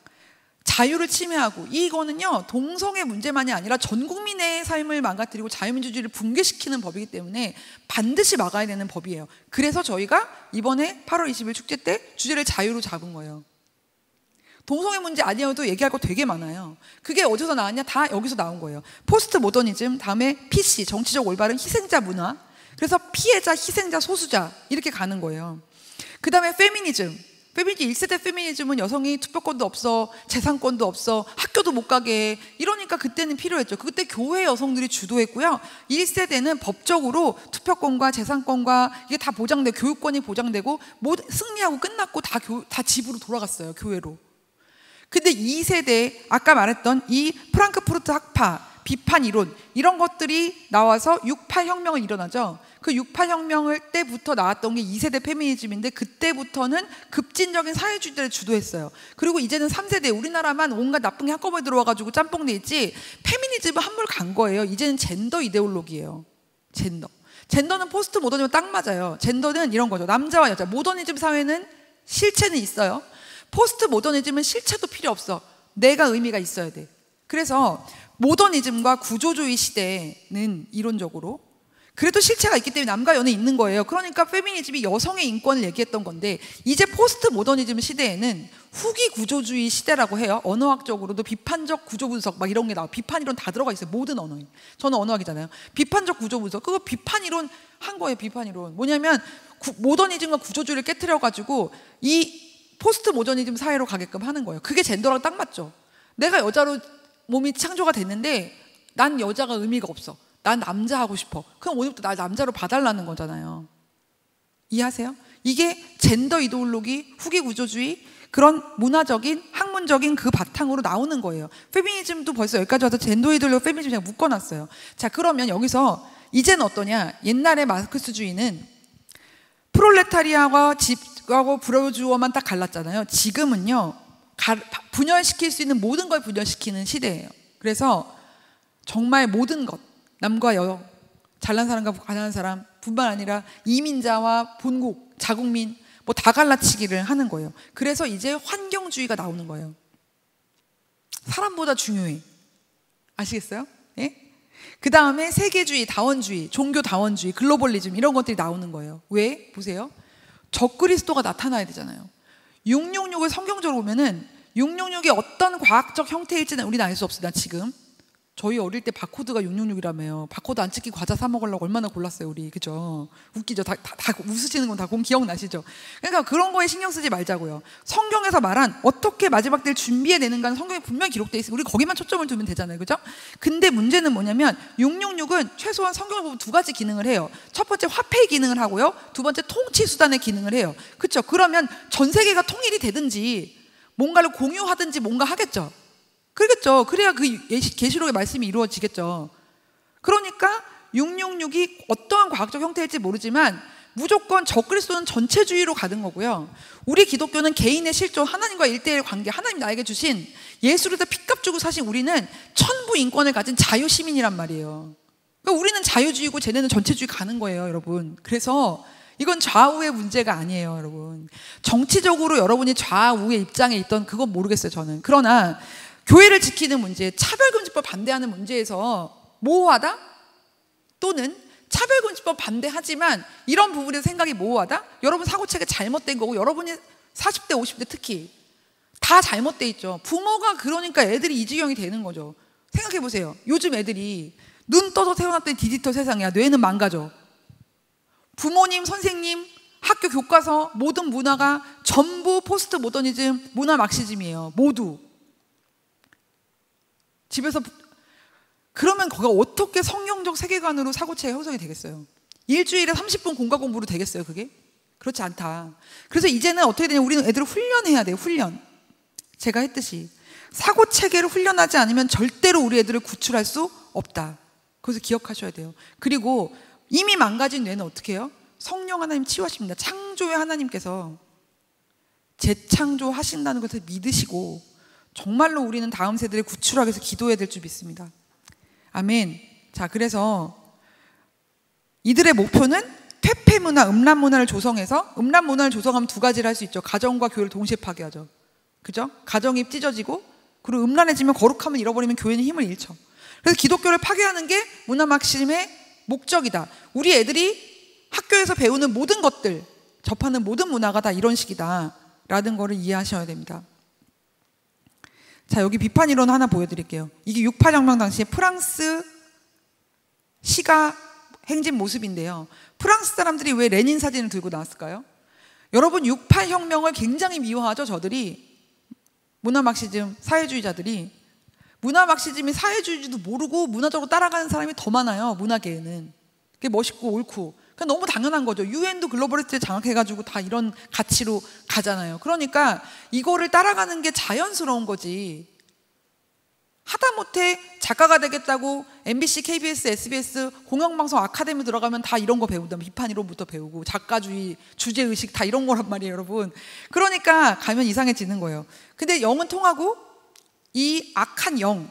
자유를 침해하고, 이거는요, 동성애 문제만이 아니라 전 국민의 삶을 망가뜨리고 자유민주주의를 붕괴시키는 법이기 때문에 반드시 막아야 되는 법이에요. 그래서 저희가 이번에 8월 20일 축제 때 주제를 자유로 잡은 거예요. 동성애 문제 아니어도 얘기할 거 되게 많아요. 그게 어디서 나왔냐? 다 여기서 나온 거예요. 포스트 모더니즘, 다음에 PC, 정치적 올바른 희생자 문화. 그래서 피해자, 희생자, 소수자 이렇게 가는 거예요. 그 다음에 페미니즘 1세대 페미니즘은 여성이 투표권도 없어, 재산권도 없어, 학교도 못 가게 해. 이러니까 그때는 필요했죠. 그때 교회 여성들이 주도했고요. 1세대는 법적으로 투표권과 재산권과 이게 다 보장되고, 교육권이 보장되고, 승리하고 끝났고 다 집으로 돌아갔어요. 교회로. 근데 2세대, 아까 말했던 이 프랑크푸르트 학파, 비판 이론, 이런 것들이 나와서 6.8 혁명을 일어나죠. 그 6.8 혁명 때부터 나왔던 게 2세대 페미니즘인데, 그때부터는 급진적인 사회주의를 주도했어요. 그리고 이제는 3세대, 우리나라만 온갖 나쁜 게 한꺼번에 들어와가지고 짬뽕돼 있지, 페미니즘은 한물 간 거예요. 이제는 젠더 이데올로기예요. 젠더는 포스트 모더니즘은 딱 맞아요. 젠더는 이런 거죠. 남자와 여자. 모더니즘 사회는 실체는 있어요. 포스트 모더니즘은 실체도 필요 없어. 내가 의미가 있어야 돼. 그래서 모더니즘과 구조주의 시대는 이론적으로 그래도 실체가 있기 때문에 남과 여는 있는 거예요. 그러니까 페미니즘이 여성의 인권을 얘기했던 건데, 이제 포스트 모더니즘 시대에는 후기 구조주의 시대라고 해요. 언어학적으로도 비판적 구조 분석 막 이런 게 나와. 비판 이론 다 들어가 있어요. 모든 언어에. 저는 언어학이잖아요. 비판적 구조 분석, 그거 비판 이론 한 거예요. 비판 이론. 뭐냐면 모더니즘과 구조주의를 깨트려 가지고 이 포스트 모더니즘 사회로 가게끔 하는 거예요. 그게 젠더랑 딱 맞죠. 내가 여자로 몸이 창조가 됐는데 난 여자가 의미가 없어. 난 남자 하고 싶어. 그럼 오늘부터 날 남자로 봐달라는 거잖아요. 이해하세요? 이게 젠더 이데올로기, 후기 구조주의, 그런 문화적인, 학문적인 그 바탕으로 나오는 거예요. 페미니즘도 벌써 여기까지 와서 젠더 이데올로기, 페미니즘 그냥 묶어놨어요. 자, 그러면 여기서 이제는 어떠냐? 옛날에 마르크스주의는 프롤레타리아와 집하고 부르주어만 딱 갈랐잖아요. 지금은요, 분열시킬 수 있는 모든 걸 분열시키는 시대예요. 그래서 정말 모든 것, 남과 여, 잘난 사람과 가난한 사람, 뿐만 아니라 이민자와 본국, 자국민 뭐 다 갈라치기를 하는 거예요. 그래서 이제 환경주의가 나오는 거예요. 사람보다 중요해. 아시겠어요? 예? 그 다음에 세계주의, 다원주의, 종교 다원주의, 글로벌리즘 이런 것들이 나오는 거예요. 왜? 보세요. 적그리스도가 나타나야 되잖아요. 666을 성경적으로 보면은 666이 어떤 과학적 형태일지는 우리는 알 수 없습니다. 지금 저희 어릴 때 바코드가 666이라며요. 바코드 안 찍기 과자 사 먹으려고 얼마나 골랐어요 우리. 그죠? 웃기죠? 다 웃으시는 건 다 기억나시죠? 그러니까 그런 거에 신경 쓰지 말자고요. 성경에서 말한 어떻게 마지막 때를 준비해내는가는 성경에 분명히 기록되어 있어요. 우리 거기만 초점을 두면 되잖아요. 그죠? 근데 문제는 뭐냐면 666은 최소한 성경을 보면 두 가지 기능을 해요. 첫 번째 화폐의 기능을 하고요. 두 번째 통치 수단의 기능을 해요. 그렇죠? 그러면 전 세계가 통일이 되든지 뭔가를 공유하든지 뭔가 하겠죠. 그러겠죠. 그래야 그 계시록의 말씀이 이루어지겠죠. 그러니까 666이 어떠한 과학적 형태일지 모르지만 무조건 적그리스도는 전체주의로 가는 거고요. 우리 기독교는 개인의 실존, 하나님과 일대일 관계, 하나님 나에게 주신 예수를 다 핏값 주고 사신 우리는 천부 인권을 가진 자유시민이란 말이에요. 그러니까 우리는 자유주의고 쟤네는 전체주의 가는 거예요, 여러분. 그래서 이건 좌우의 문제가 아니에요, 여러분. 정치적으로 여러분이 좌우의 입장에 있던 그건 모르겠어요, 저는. 그러나 교회를 지키는 문제, 차별금지법 반대하는 문제에서 모호하다? 또는 차별금지법 반대하지만 이런 부분에서 생각이 모호하다? 여러분 사고체계 잘못된 거고 여러분이 40대 50대 특히 다 잘못돼 있죠. 부모가 그러니까 애들이 이 지경이 되는 거죠. 생각해 보세요. 요즘 애들이 눈 떠서 태어났더니 디지털 세상이야. 뇌는 망가져. 부모님, 선생님, 학교 교과서 모든 문화가 전부 포스트 모더니즘, 문화 막시즘이에요. 모두. 집에서 그러면 거기가 어떻게 성경적 세계관으로 사고체가 형성이 되겠어요? 일주일에 30분 공과 공부로 되겠어요, 그게? 그렇지 않다. 그래서 이제는 어떻게 되냐, 우리는 애들을 훈련해야 돼요, 훈련. 제가 했듯이 사고체계를 훈련하지 않으면 절대로 우리 애들을 구출할 수 없다. 그래서 기억하셔야 돼요. 그리고 이미 망가진 뇌는 어떻게 해요? 성령 하나님 치유하십니다. 창조의 하나님께서 재창조하신다는 것을 믿으시고 정말로 우리는 다음 세대를 구출하기 위해서 기도해야 될 줄 믿습니다. 아멘. 자, 그래서 이들의 목표는 퇴폐 문화, 음란 문화를 조성해서, 음란 문화를 조성하면 두 가지를 할 수 있죠. 가정과 교회를 동시에 파괴하죠. 그죠? 가정이 찢어지고, 그리고 음란해지면, 거룩함을 잃어버리면 교회는 힘을 잃죠. 그래서 기독교를 파괴하는 게 문화 막심의 목적이다. 우리 애들이 학교에서 배우는 모든 것들, 접하는 모든 문화가 다 이런 식이다 라는 거를 이해하셔야 됩니다. 자, 여기 비판 이론 하나 보여드릴게요. 이게 68혁명 당시에 프랑스 시가 행진 모습인데요. 프랑스 사람들이 왜 레닌 사진을 들고 나왔을까요? 여러분 68혁명을 굉장히 미워하죠, 저들이. 문화 막시즘, 사회주의자들이. 문화 막시즘이 사회주의도 모르고 문화적으로 따라가는 사람이 더 많아요, 문화계에는. 그게 멋있고 옳고. 그러니까 너무 당연한 거죠. 유엔도 글로벌리스트에 장악해가지고 다 이런 가치로 가잖아요. 그러니까 이거를 따라가는 게 자연스러운 거지. 하다못해 작가가 되겠다고 MBC, KBS, SBS 공영방송 아카데미 들어가면 다 이런 거 배운다. 비판 이론부터 배우고 작가주의, 주제의식 다 이런 거란 말이에요, 여러분. 그러니까 가면 이상해지는 거예요. 근데 영은 통하고 이 악한 영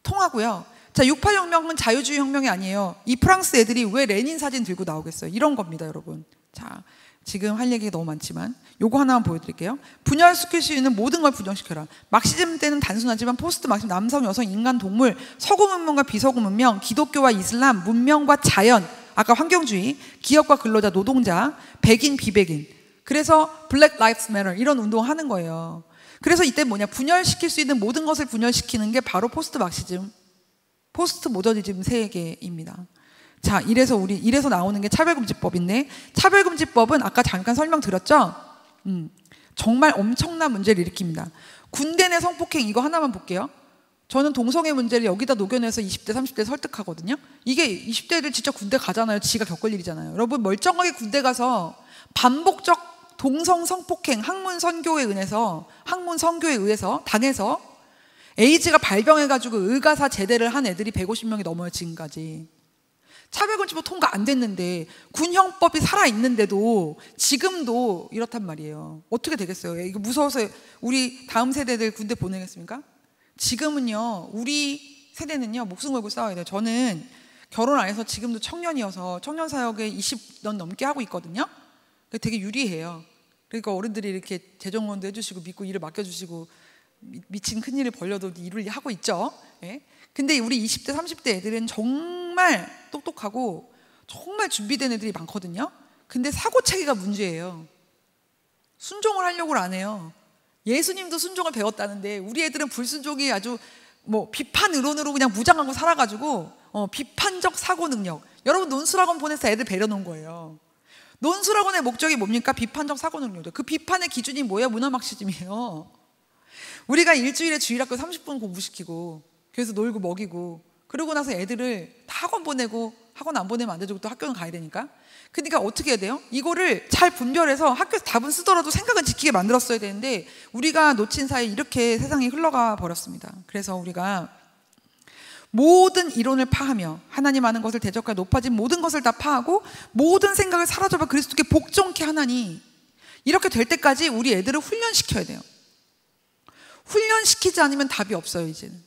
통하고요. 자, 68혁명은 자유주의 혁명이 아니에요. 이 프랑스 애들이 왜 레닌 사진 들고 나오겠어요? 이런 겁니다, 여러분. 자, 지금 할 얘기가 너무 많지만 요거 하나만 보여드릴게요. 분열시킬 수 있는 모든 걸 부정시켜라. 막시즘 때는 단순하지만 포스트 막시즘, 남성, 여성, 인간, 동물, 서구 문명과 비서구 문명, 기독교와 이슬람, 문명과 자연, 아까 환경주의, 기업과 근로자, 노동자, 백인, 비백인. 그래서 Black Lives Matter 이런 운동을 하는 거예요. 그래서 이때 뭐냐, 분열시킬 수 있는 모든 것을 분열시키는 게 바로 포스트 막시즘, 포스트 모더니즘 세계입니다. 자, 이래서 나오는 게 차별금지법인데, 차별금지법은 아까 잠깐 설명드렸죠? 정말 엄청난 문제를 일으킵니다. 군대 내 성폭행 이거 하나만 볼게요. 저는 동성애 문제를 여기다 녹여내서 20대, 30대 설득하거든요. 이게 20대들 진짜 군대 가잖아요. 지가 겪을 일이잖아요. 여러분 멀쩡하게 군대 가서 반복적 동성 성폭행 학문 선교에 의해서 당해서 에이즈가 발병해가지고 의가사 제대를 한 애들이 150명이 넘어요, 지금까지. 차별금지법 통과 안 됐는데 군형법이 살아있는데도 지금도 이렇단 말이에요. 어떻게 되겠어요? 이거 무서워서 우리 다음 세대들 군대 보내겠습니까? 지금은요, 우리 세대는요 목숨 걸고 싸워야 돼요. 저는 결혼 안 해서 지금도 청년이어서 청년 사역에 20년 넘게 하고 있거든요. 되게 유리해요. 그러니까 어른들이 이렇게 재정원도 해주시고 믿고 일을 맡겨주시고 미친 큰일을 벌려도 일을 하고 있죠. 예? 근데 우리 20대 30대 애들은 정말 똑똑하고 정말 준비된 애들이 많거든요. 근데 사고체계가 문제예요. 순종을 하려고 안 해요. 예수님도 순종을 배웠다는데 우리 애들은 불순종이 아주 뭐 비판 의론으로 그냥 무장하고 살아가지고 비판적 사고 능력. 여러분 논술학원 보내서 애들 배려놓은 거예요. 논술학원의 목적이 뭡니까? 비판적 사고 능력이죠. 그 비판의 기준이 뭐예요? 문화막시즘이에요. 우리가 일주일에 주일학교 30분 공부시키고 교회에서 놀고 먹이고 그러고 나서 애들을 다 학원 보내고 학원 안 보내면 안 되죠. 또 학교는 가야 되니까. 그러니까 어떻게 해야 돼요? 이거를 잘 분별해서 학교에서 답은 쓰더라도 생각은 지키게 만들었어야 되는데 우리가 놓친 사이에 이렇게 세상이 흘러가 버렸습니다. 그래서 우리가 모든 이론을 파하며 하나님 아는 것을 대적하여 높아진 모든 것을 다 파하고 모든 생각을 사라져봐 그리스도께 복종케 하나니 이렇게 될 때까지 우리 애들을 훈련시켜야 돼요. 훈련시키지 않으면 답이 없어요 이제는.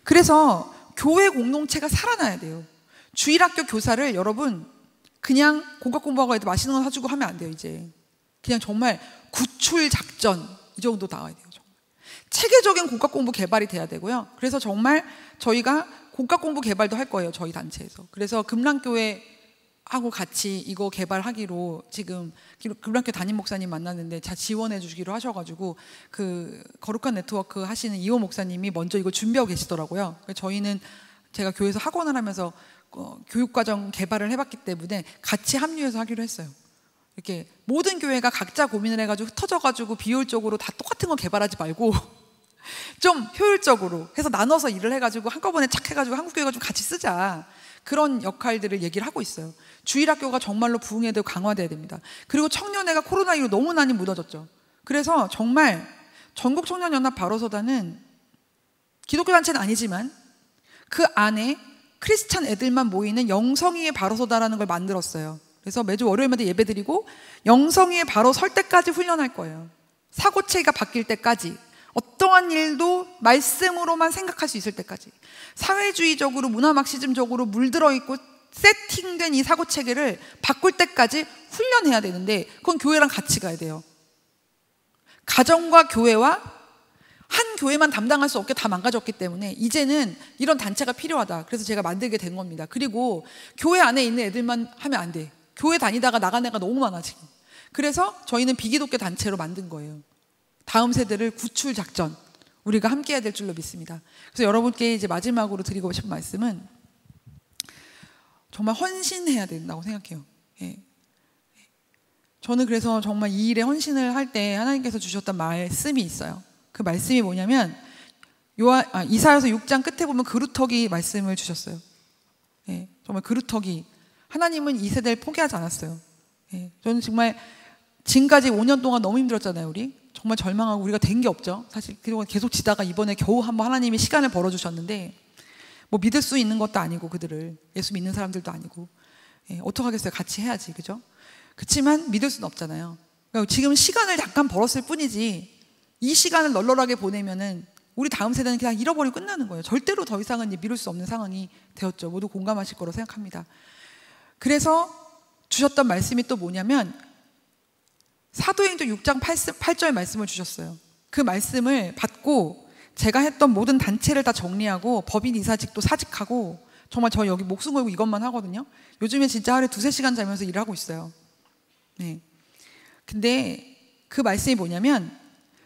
그래서 교회 공동체가 살아나야 돼요. 주일학교 교사를 여러분 그냥 공학 공부하고 애들 맛있는 거 사주고 하면 안 돼요 이제. 그냥 정말 구출 작전 이 정도 나와야 돼요. 정말 체계적인 공학 공부 개발이 돼야 되고요. 그래서 정말 저희가 공학 공부 개발도 할 거예요 저희 단체에서. 그래서 금랑교회 하고 같이 이거 개발하기로 지금 금랑교회 담임 목사님 만났는데 다 지원해 주기로 하셔가지고 그 거룩한 네트워크 하시는 이호 목사님이 먼저 이거 준비하고 계시더라고요. 저희는 제가 교회에서 학원을 하면서 교육과정 개발을 해봤기 때문에 같이 합류해서 하기로 했어요. 이렇게 모든 교회가 각자 고민을 해가지고 흩어져가지고 비효율적으로 다 똑같은 거 개발하지 말고 좀 효율적으로 해서 나눠서 일을 해가지고 한꺼번에 착 해가지고 한국교회가 좀 같이 쓰자. 그런 역할들을 얘기를 하고 있어요. 주일학교가 정말로 부흥해야 되고 강화돼야 됩니다. 그리고 청년회가 코로나19로 너무 많이 무너졌죠. 그래서 정말 전국청년연합 바로서다는 기독교 단체는 아니지만 그 안에 크리스찬 애들만 모이는 영성이의 바로서다라는 걸 만들었어요. 그래서 매주 월요일마다 예배드리고 영성이의 바로 설 때까지 훈련할 거예요. 사고체계가 바뀔 때까지, 어떠한 일도 말씀으로만 생각할 수 있을 때까지, 사회주의적으로 문화막시즘적으로 물들어 있고 세팅된 이 사고체계를 바꿀 때까지 훈련해야 되는데 그건 교회랑 같이 가야 돼요. 가정과 교회와 한 교회만 담당할 수 없게 다 망가졌기 때문에 이제는 이런 단체가 필요하다. 그래서 제가 만들게 된 겁니다. 그리고 교회 안에 있는 애들만 하면 안 돼. 교회 다니다가 나간 애가 너무 많아 지금. 그래서 저희는 비기독교 단체로 만든 거예요. 다음 세대를 구출 작전 우리가 함께 해야 될 줄로 믿습니다. 그래서 여러분께 이제 마지막으로 드리고 싶은 말씀은 정말 헌신해야 된다고 생각해요. 예. 저는 그래서 정말 이 일에 헌신을 할 때 하나님께서 주셨던 말씀이 있어요. 그 말씀이 뭐냐면 이사야서 6장 끝에 보면 그루터기 말씀을 주셨어요. 예, 정말 그루터기. 하나님은 이 세대를 포기하지 않았어요. 예, 저는 정말 지금까지 5년 동안 너무 힘들었잖아요. 우리 정말 절망하고 우리가 된 게 없죠. 사실 그리고 계속 지다가 이번에 겨우 한번 하나님이 시간을 벌어주셨는데 뭐 믿을 수 있는 것도 아니고 그들을 예수 믿는 사람들도 아니고 예, 어떡하겠어요. 같이 해야지. 그죠? 그렇지만 믿을 수는 없잖아요. 그러니까 지금 시간을 잠깐 벌었을 뿐이지 이 시간을 널널하게 보내면은 우리 다음 세대는 그냥 잃어버리고 끝나는 거예요. 절대로 더 이상은 미룰 수 없는 상황이 되었죠. 모두 공감하실 거라고 생각합니다. 그래서 주셨던 말씀이 또 뭐냐면 사도행전 6장 8절 말씀을 주셨어요. 그 말씀을 받고 제가 했던 모든 단체를 다 정리하고 법인 이사직도 사직하고 정말 저 여기 목숨 걸고 이것만 하거든요. 요즘에 진짜 하루에 2-3시간 자면서 일을 하고 있어요. 네. 근데 그 말씀이 뭐냐면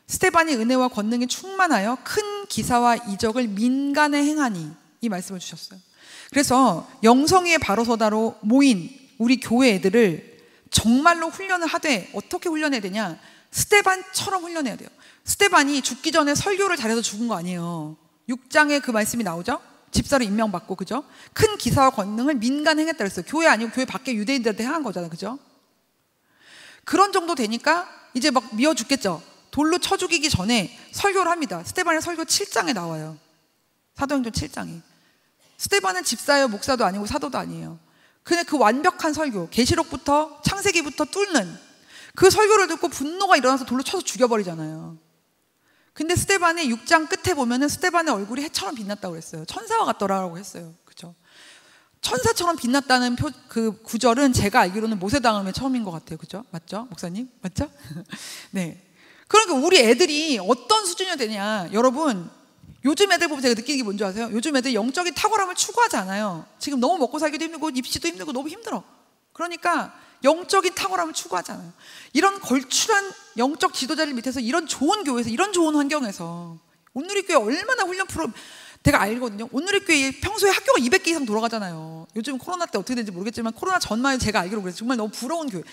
스데반이 은혜와 권능이 충만하여 큰 기사와 이적을 민간에 행하니 이 말씀을 주셨어요. 그래서 영성이의 바로서다로 모인 우리 교회 애들을 정말로 훈련을 하되 어떻게 훈련해야 되냐? 스데반처럼 훈련해야 돼요. 스데반이 죽기 전에 설교를 잘해서 죽은 거 아니에요. 6장에 그 말씀이 나오죠? 집사로 임명받고 그죠? 큰 기사와 권능을 민간에 행했다 그랬어요. 교회 아니고 교회 밖에 유대인들한테 행한 거잖아요. 그죠? 그런 정도 되니까 이제 막 미워 죽겠죠? 돌로 쳐 죽이기 전에 설교를 합니다. 스데반의 설교 7장에 나와요. 사도행전 7장에. 스데반은 집사예요. 목사도 아니고 사도도 아니에요. 근데 그 완벽한 설교, 계시록부터 창세기부터 뚫는 그 설교를 듣고 분노가 일어나서 돌로 쳐서 죽여버리잖아요. 근데 스데반의 6장 끝에 보면은 스데반의 얼굴이 해처럼 빛났다고 그랬어요. 천사와 같더라고 했어요. 그죠? 천사처럼 빛났다는 그 구절은 제가 알기로는 모세당함의 처음인 것 같아요. 그죠? 맞죠? 목사님? 맞죠? 네. 그러니까 우리 애들이 어떤 수준이 되냐. 여러분, 요즘 애들 보면 제가 느끼는 게 뭔지 아세요? 요즘 애들 영적인 탁월함을 추구하지 않아요. 지금 너무 먹고 살기도 힘들고 입시도 힘들고 너무 힘들어. 그러니까 영적인 탁월함을 추구하지 않아요. 이런 걸출한 영적 지도자들 밑에서 이런 좋은 교회에서 이런 좋은 환경에서 온누리교회 얼마나 훈련 프로그램 제가 알거든요. 온누리교회 평소에 학교가 200개 이상 돌아가잖아요. 요즘 코로나 때 어떻게 되는지 모르겠지만 코로나 전만에 제가 알기로 그래서 정말 너무 부러운 교회.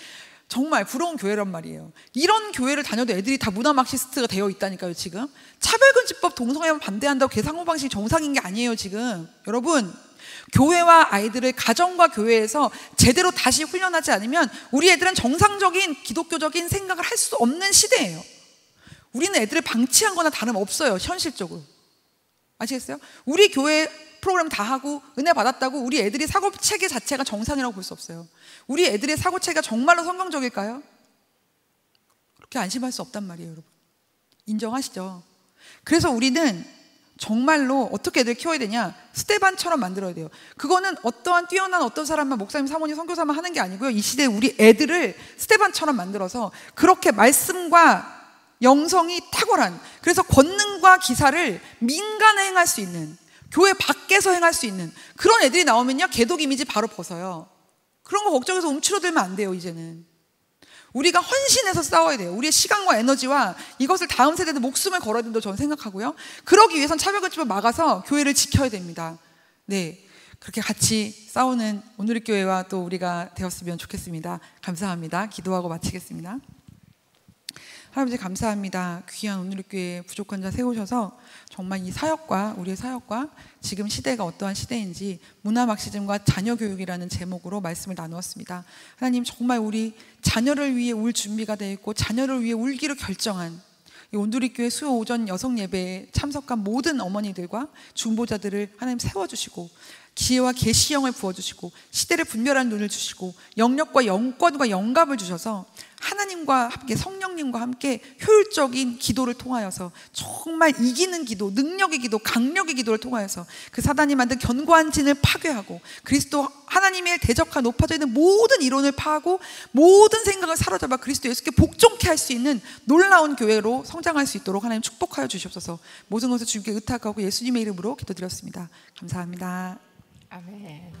정말 부러운 교회란 말이에요. 이런 교회를 다녀도 애들이 다 문화 막시스트가 되어 있다니까요. 지금 차별금지법 동성애만 반대한다고 계상호방식이 정상인 게 아니에요. 지금 여러분, 교회와 아이들을 가정과 교회에서 제대로 다시 훈련하지 않으면 우리 애들은 정상적인 기독교적인 생각을 할 수 없는 시대예요. 우리는 애들을 방치한 거나 다름없어요. 현실적으로. 아시겠어요? 우리 교회 프로그램 다 하고 은혜 받았다고 우리 애들이 사고체계 자체가 정상이라고 볼 수 없어요. 우리 애들의 사고체계가 정말로 성경적일까요? 그렇게 안심할 수 없단 말이에요. 여러분, 인정하시죠? 그래서 우리는 정말로 어떻게 애들 키워야 되냐? 스테반처럼 만들어야 돼요. 그거는 어떠한 뛰어난 어떤 사람만 목사님, 사모님, 선교사만 하는 게 아니고요. 이 시대에 우리 애들을 스테반처럼 만들어서 그렇게 말씀과 영성이 탁월한, 그래서 권능과 기사를 민간에 행할 수 있는, 교회 밖에서 행할 수 있는 그런 애들이 나오면요, 개독 이미지 바로 벗어요. 그런 거 걱정해서 움츠러들면 안 돼요. 이제는 우리가 헌신해서 싸워야 돼요. 우리의 시간과 에너지와 이것을 다음 세대한테 목숨을 걸어야 된다고 저는 생각하고요. 그러기 위해선 차별금지법 막아서 교회를 지켜야 됩니다. 네, 그렇게 같이 싸우는 온누리교회와 또 우리가 되었으면 좋겠습니다. 감사합니다. 기도하고 마치겠습니다. 하나님 감사합니다. 귀한 온누리교회 부족한 자 세우셔서 정말 이 사역과 우리의 사역과 지금 시대가 어떠한 시대인지 문화 막시즘과 자녀 교육이라는 제목으로 말씀을 나누었습니다. 하나님, 정말 우리 자녀를 위해 울 준비가 되어 있고 자녀를 위해 울기로 결정한 이 온누리교회 수요 오전 여성 예배에 참석한 모든 어머니들과 중보자들을 하나님 세워주시고 지혜와 계시형을 부어주시고 시대를 분별하는 눈을 주시고 영력과 영권과 영감을 주셔서 하나님과 함께 성령님과 함께 효율적인 기도를 통하여서 정말 이기는 기도, 능력의 기도, 강력의 기도를 통하여서 그 사단이 만든 견고한 진을 파괴하고 그리스도 하나님의 대적화 높아져 있는 모든 이론을 파하고 모든 생각을 사로잡아 그리스도 예수께 복종케 할 수 있는 놀라운 교회로 성장할 수 있도록 하나님 축복하여 주시옵소서. 모든 것을 주님께 의탁하고 예수님의 이름으로 기도드렸습니다. 감사합니다. 아멘.